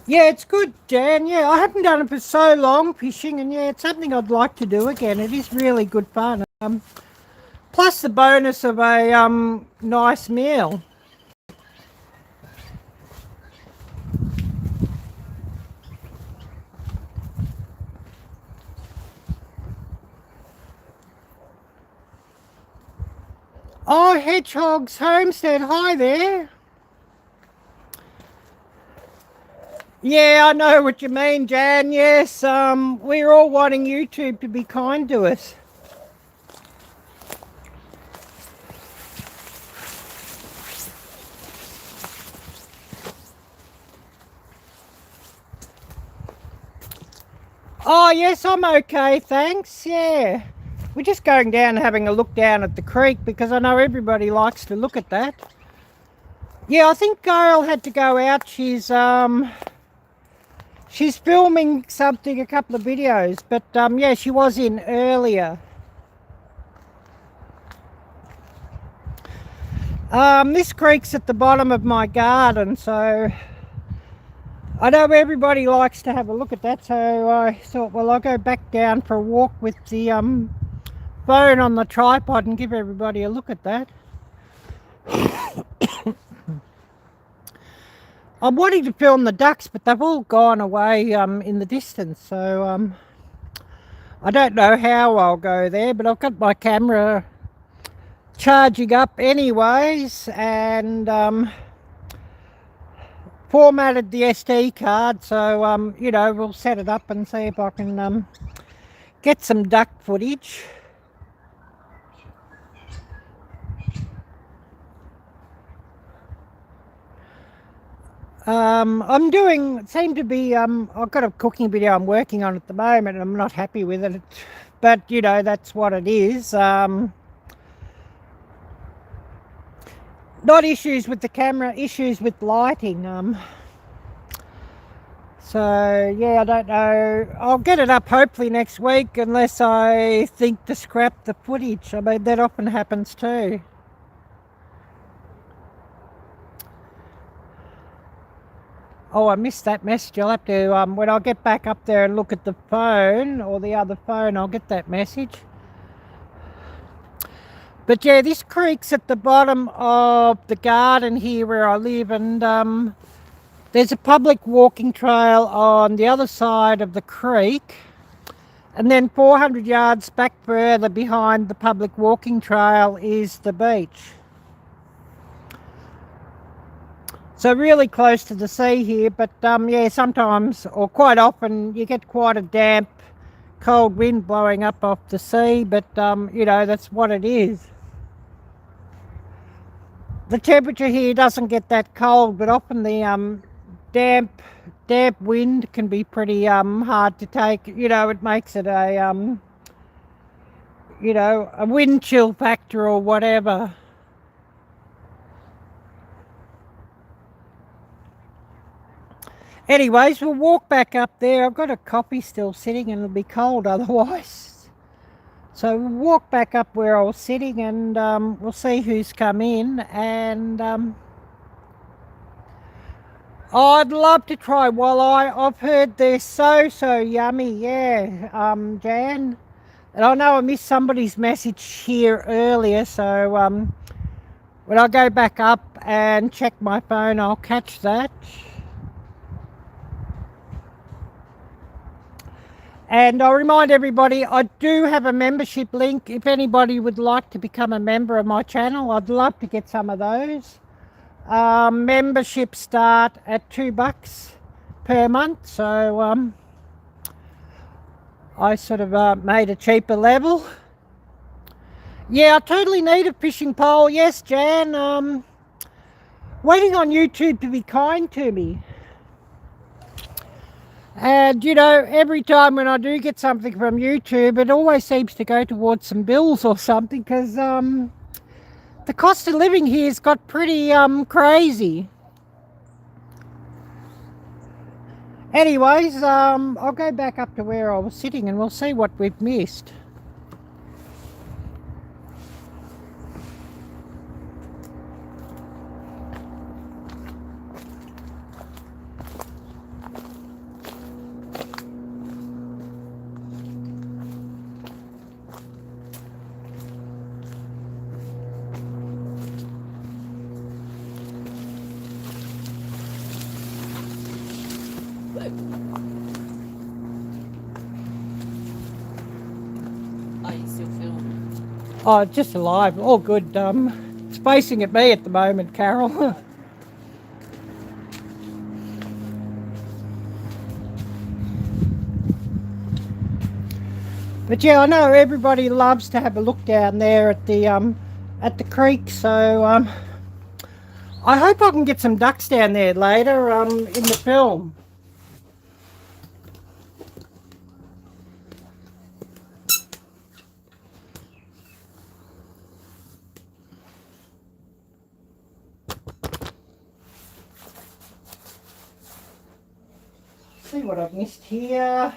A: Yeah, it's good, Jan. Yeah, I haven't done it for so long, fishing, and yeah, it's something I'd like to do again. It is really good fun. Plus the bonus of a nice meal. Oh, Hedgehog's Homestead, hi there. Yeah, I know what you mean, Jan. Yes, we're all wanting YouTube to be kind to us. Oh, yes, I'm okay, thanks. Yeah, we're just going down and having a look down at the creek, because I know everybody likes to look at that. Yeah, I think Gail had to go out. She's filming something, a couple of videos, but yeah, she was in earlier. This creek's at the bottom of my garden, so I know everybody likes to have a look at that, so I thought, well, I'll go back down for a walk with the phone on the tripod and give everybody a look at that. I'm wanting to film the ducks, but they've all gone away in the distance, so I don't know how I'll go there, but I've got my camera charging up anyways, and formatted the SD card, so you know, we'll set it up and see if I can get some duck footage. I'm doing, I've got a cooking video I'm working on at the moment, and I'm not happy with it, but you know, that's what it is. Not issues with the camera, issues with lighting. So yeah, I don't know, I'll get it up hopefully next week, unless I think to scrap the footage. I mean, that often happens too. Oh, I missed that message. I'll have to, when I get back up there and look at the phone, or the other phone, I'll get that message. But yeah, this creek's at the bottom of the garden here where I live, and there's a public walking trail on the other side of the creek, and then 400 yards back further behind the public walking trail is the beach. So really close to the sea here, but yeah, sometimes or quite often you get quite a damp, cold wind blowing up off the sea, but you know, that's what it is. The temperature here doesn't get that cold, but often the damp wind can be pretty hard to take. You know, it makes it a you know, a wind chill factor or whatever. Anyways, we'll walk back up there. I've got a coffee still sitting and it'll be cold otherwise. So we'll walk back up where I was sitting, and we'll see who's come in. And I'd love to try walleye. I've heard they're so yummy. Yeah, Jan. And I know I missed somebody's message here earlier, so when I go back up and check my phone, I'll catch that. And I'll remind everybody, I do have a membership link. If anybody would like to become a member of my channel, I'd love to get some of those. Memberships start at $2 per month, so I sort of made a cheaper level. Yeah, I totally need a fishing pole. Yes, Jan. Waiting on YouTube to be kind to me. And, you know, every time when I do get something from YouTube, it always seems to go towards some bills or something, because the cost of living here's got pretty crazy. Anyways, I'll go back up to where I was sitting and we'll see what we've missed. Oh, just alive. All good. Spacing at me at the moment, Carol. But yeah, I know everybody loves to have a look down there at the creek. So I hope I can get some ducks down there later in the film. See what I've missed here.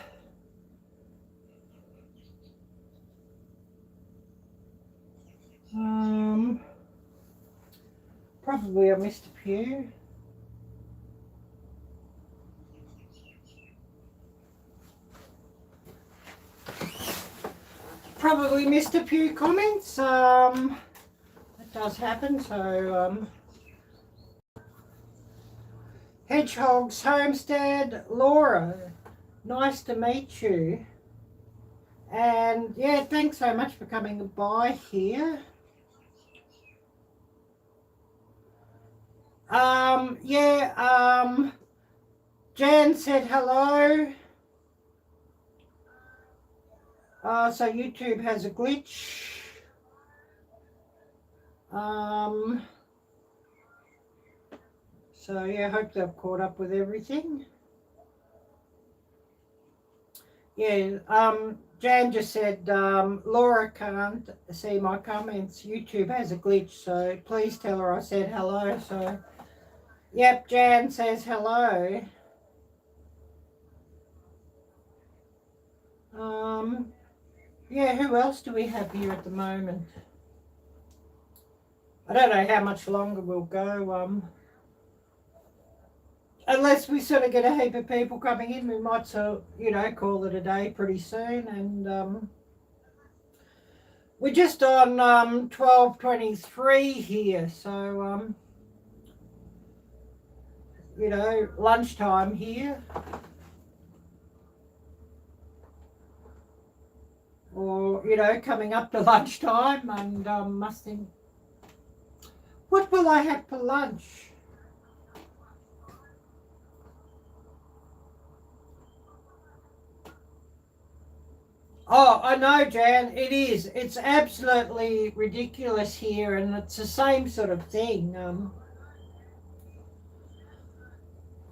A: Probably I missed a few. Probably missed a few comments. That does happen. So Hedgehog's Homestead, Laura, nice to meet you. And yeah, thanks so much for coming by here. Jan said hello. So YouTube has a glitch. So yeah, hope they've caught up with everything. Yeah, Jan just said, Laura can't see my comments. YouTube has a glitch, so please tell her I said hello. So, yep, Jan says hello. Yeah, who else do we have here at the moment? I don't know how much longer we'll go. Unless we sort of get a heap of people coming in, we might, you know, call it a day pretty soon. And we're just on 12:23 here, so you know, lunchtime here, or you know, coming up to lunchtime, and must think, what will I have for lunch? Oh, I know, Jan, it is. It's absolutely ridiculous here, and it's the same sort of thing.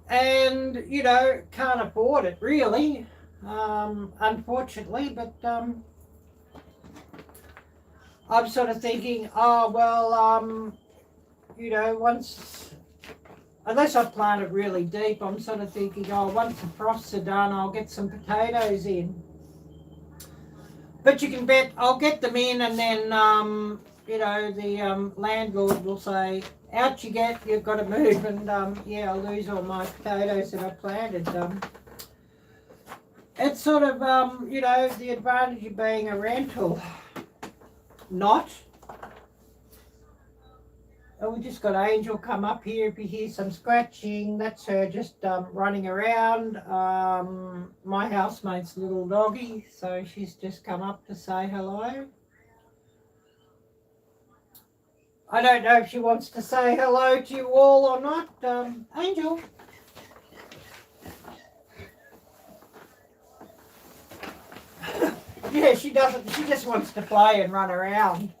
A: And, you know, can't afford it, really, unfortunately, but I'm sort of thinking, oh, well, you know, unless I plant it really deep, I'm sort of thinking, oh, once the frosts are done, I'll get some potatoes in. But you can bet I'll get them in, and then, you know, the landlord will say, out you get, you've got to move, and yeah, I'll lose all my potatoes that I planted. It's sort of, you know, the advantage of being a rental. Not. And we just got Angel come up here. If you hear some scratching, that's her just running around. My housemate's little doggy, so she's just come up to say hello. I don't know if she wants to say hello to you all or not. Angel. Yeah, she doesn't. She just wants to play and run around.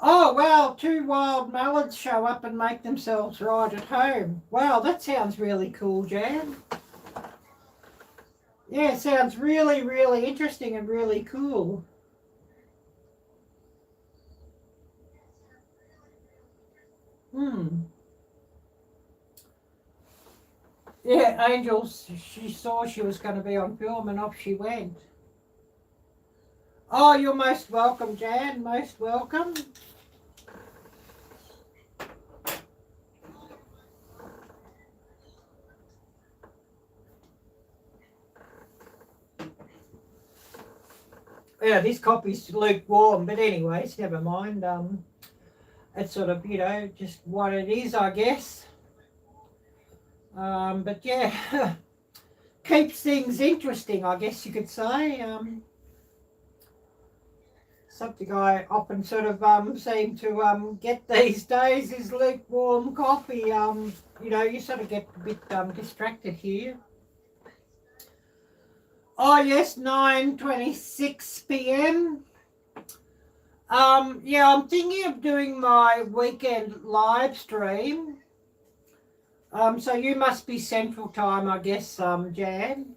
A: Oh, wow, 2 wild mallards show up and make themselves right at home. Wow, that sounds really cool, Jan. Yeah, it sounds really, really interesting and really cool. Yeah, Angel, she saw she was going to be on film and off she went. Oh, you're most welcome, Jan, most welcome. Yeah, this coffee's lukewarm, but anyways, never mind. It's sort of, you know, just what it is, I guess. But yeah, keeps things interesting, I guess you could say. Something I often sort of seem to get these days is lukewarm coffee. You know, you sort of get a bit distracted here. Oh yes, 9:26 p.m. Yeah, I'm thinking of doing my weekend live stream. So you must be Central Time, I guess, Jan.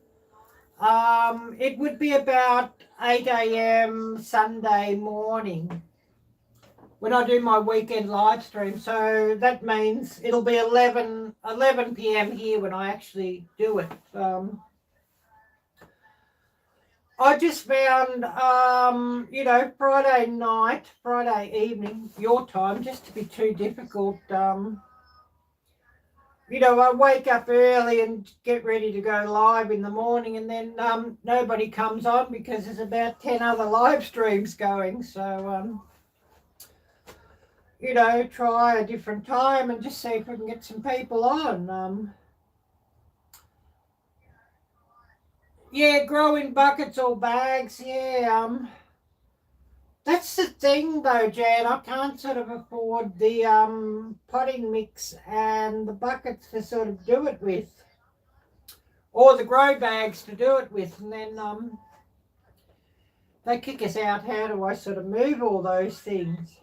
A: It would be about 8 a.m. Sunday morning when I do my weekend live stream. So that means it'll be 11 p.m. here when I actually do it. I just found, you know, Friday evening, your time, just to be too difficult. You know, I wake up early and get ready to go live in the morning, and then nobody comes on because there's about 10 other live streams going. So, you know, try a different time and just see if we can get some people on. Yeah, grow in buckets or bags. Yeah, that's the thing though, Jan. I can't sort of afford the potting mix and the buckets to sort of do it with, or the grow bags to do it with, and then they kick us out. How do I sort of move all those things?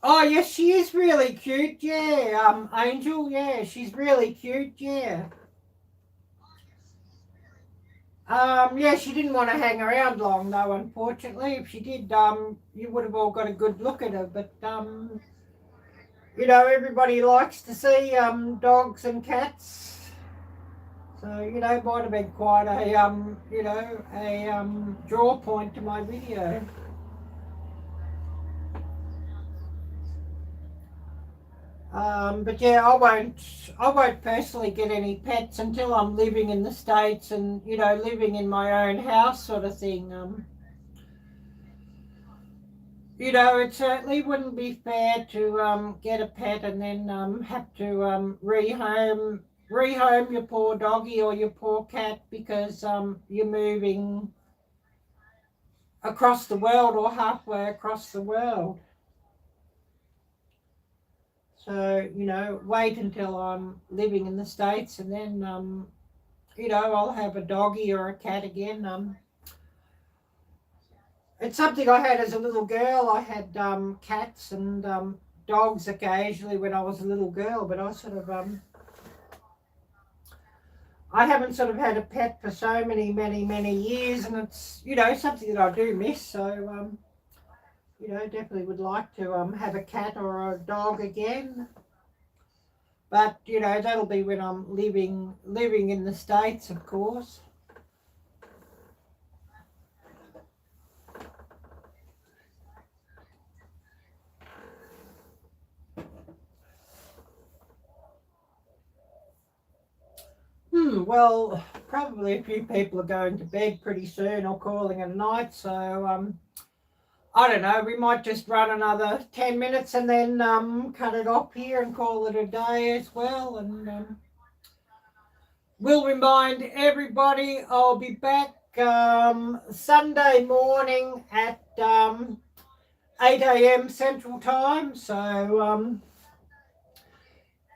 A: Oh yes, she is really cute. Yeah, Angel. Yeah, she's really cute. Yeah. Yeah, she didn't want to hang around long though, unfortunately. If she did, you would have all got a good look at her. But you know, everybody likes to see dogs and cats. So, you know, might have been quite a you know, a draw point to my video. But yeah, I won't personally get any pets until I'm living in the States and, you know, living in my own house sort of thing. You know, it certainly wouldn't be fair to get a pet and then have to rehome your poor doggy or your poor cat because you're moving across the world or halfway across the world. So, you know, wait until I'm living in the States and then, you know, I'll have a doggy or a cat again. It's something I had as a little girl. I had cats and dogs occasionally when I was a little girl, but I sort of, I haven't sort of had a pet for so many years, and it's, you know, something that I do miss. So, you know, definitely would like to have a cat or a dog again. But, you know, that'll be when I'm living in the States, of course. Well, probably a few people are going to bed pretty soon or calling it a night. So, I don't know, we might just run another 10 minutes and then cut it off here and call it a day as well. And we'll remind everybody I'll be back Sunday morning at 8 a.m. Central Time. So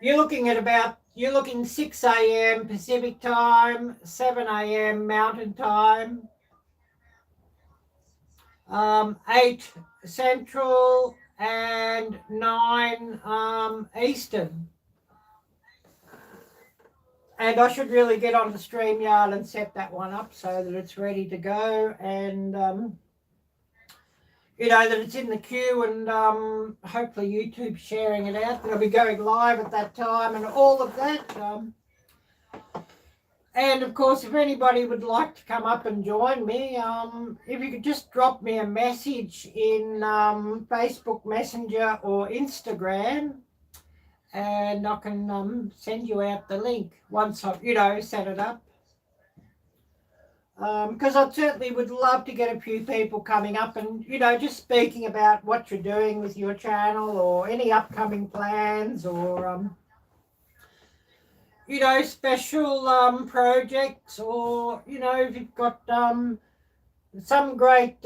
A: you're looking 6 a.m. Pacific Time, 7 a.m. Mountain Time, 8 Central, and 9 Eastern. And I should really get on the StreamYard and set that one up so that it's ready to go, and you know, that it's in the queue, and hopefully YouTube's sharing it out, that I'll be going live at that time and all of that. And of course, if anybody would like to come up and join me, if you could just drop me a message in Facebook Messenger or Instagram, and I can send you out the link once I've, you know, set it up. Because I certainly would love to get a few people coming up and, you know, just speaking about what you're doing with your channel or any upcoming plans or, you know, special projects, or, you know, if you've got some great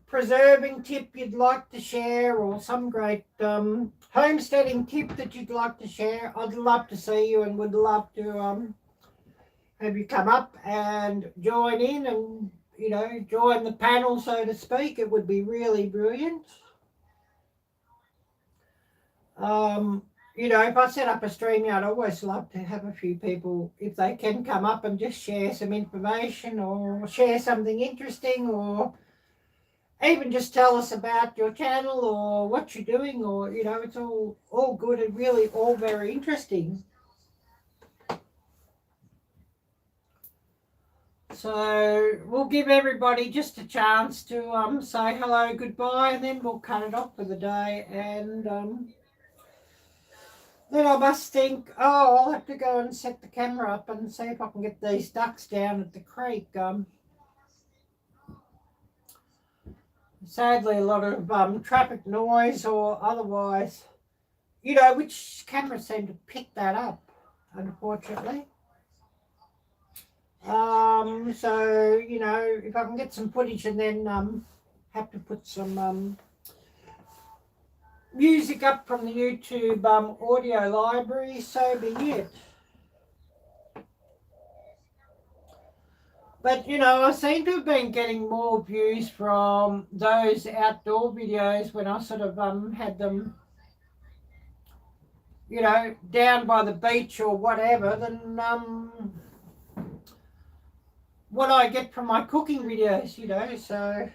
A: preserving tip you'd like to share, or some great homesteading tip that you'd like to share, I'd love to see you and would love to have you come up and join in and, you know, join the panel, so to speak. It would be really brilliant. You know, if I set up a StreamYard, I always love to have a few people, if they can come up and just share some information or share something interesting, or even just tell us about your channel or what you're doing, or, you know, it's all good and really all very interesting. So we'll give everybody just a chance to say hello, goodbye, and then we'll cut it off for the day. And then I must think, oh, I'll have to go and set the camera up and see if I can get these ducks down at the creek. Sadly, a lot of traffic noise or otherwise, you know, which cameras seem to pick that up, unfortunately. So, you know, if I can get some footage and then have to put some music up from the YouTube audio library, so be it. But, you know, I seem to have been getting more views from those outdoor videos when I sort of had them, you know, down by the beach or whatever, than what I get from my cooking videos, you know. So,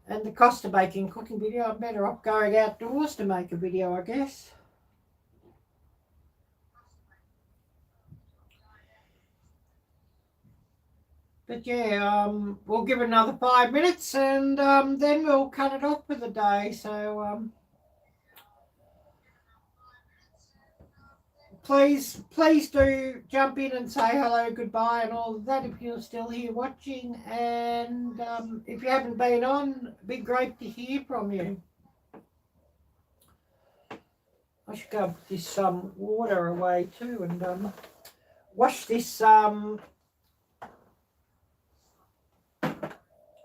A: and the cost of making a cooking video, I'm better off going outdoors to make a video, I guess. But yeah, we'll give it another 5 minutes, and then we'll cut it off for the day. So please do jump in and say hello, goodbye, and all of that if you're still here watching. And if you haven't been on, it'd be great to hear from you. I should go put this water away too and wash this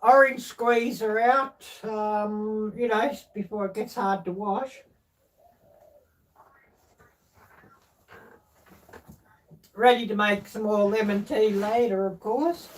A: orange squeezer out, you know, before it gets hard to wash. Ready to make some more lemon tea later, of course.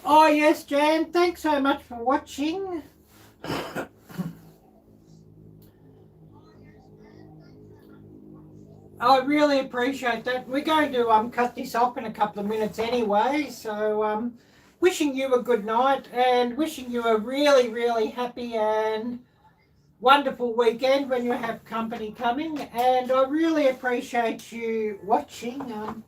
A: Oh yes, Jan, thanks so much for watching. I really appreciate that. We're going to cut this off in a couple of minutes anyway, so wishing you a good night and wishing you a really, really happy and wonderful weekend when you have company coming, and I really appreciate you watching.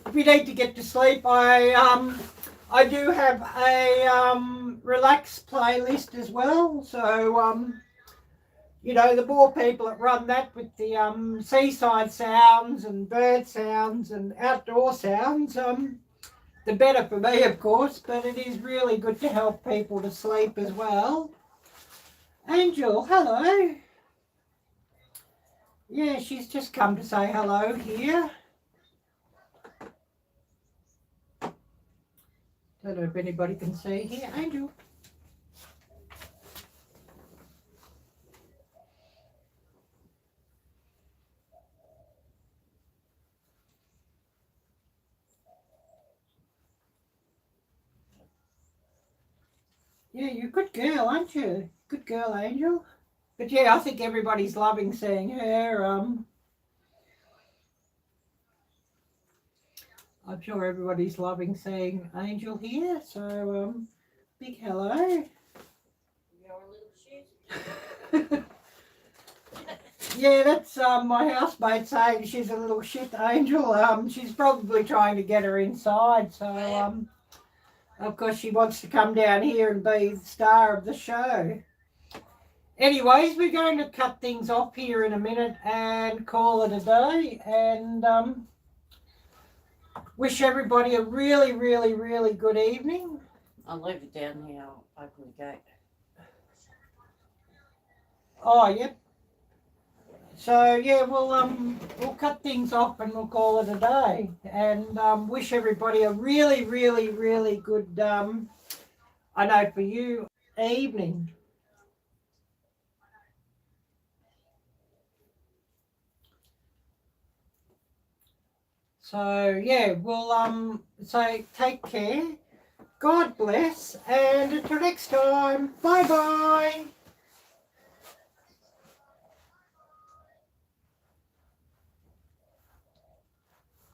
A: If you need to get to sleep, I do have a relax playlist as well. So you know, the more people that run that with the seaside sounds and bird sounds and outdoor sounds, the better for me, of course. But it is really good to help people to sleep as well. Angel, hello. Yeah, she's just come to say hello here. Don't know if anybody can see here. Angel. Yeah, you're a good girl, aren't you? Good girl, Angel. But yeah, I think everybody's loving seeing her. I'm sure everybody's loving seeing Angel here. So, big hello.
B: Your little shit.
A: Yeah, that's my housemate saying she's a little shit, Angel. She's probably trying to get her inside. So, of course, she wants to come down here and be the star of the show. Anyways, we're going to cut things off here in a minute and call it a day. And wish everybody a really, really, really good evening.
B: I'll leave it down here. I'll open the gate.
A: Oh, yep. So yeah, we'll cut things off and we'll call it a day. And wish everybody a really, really, really good. I know for you, evening. So yeah, we'll say take care, God bless, and until next time, bye bye.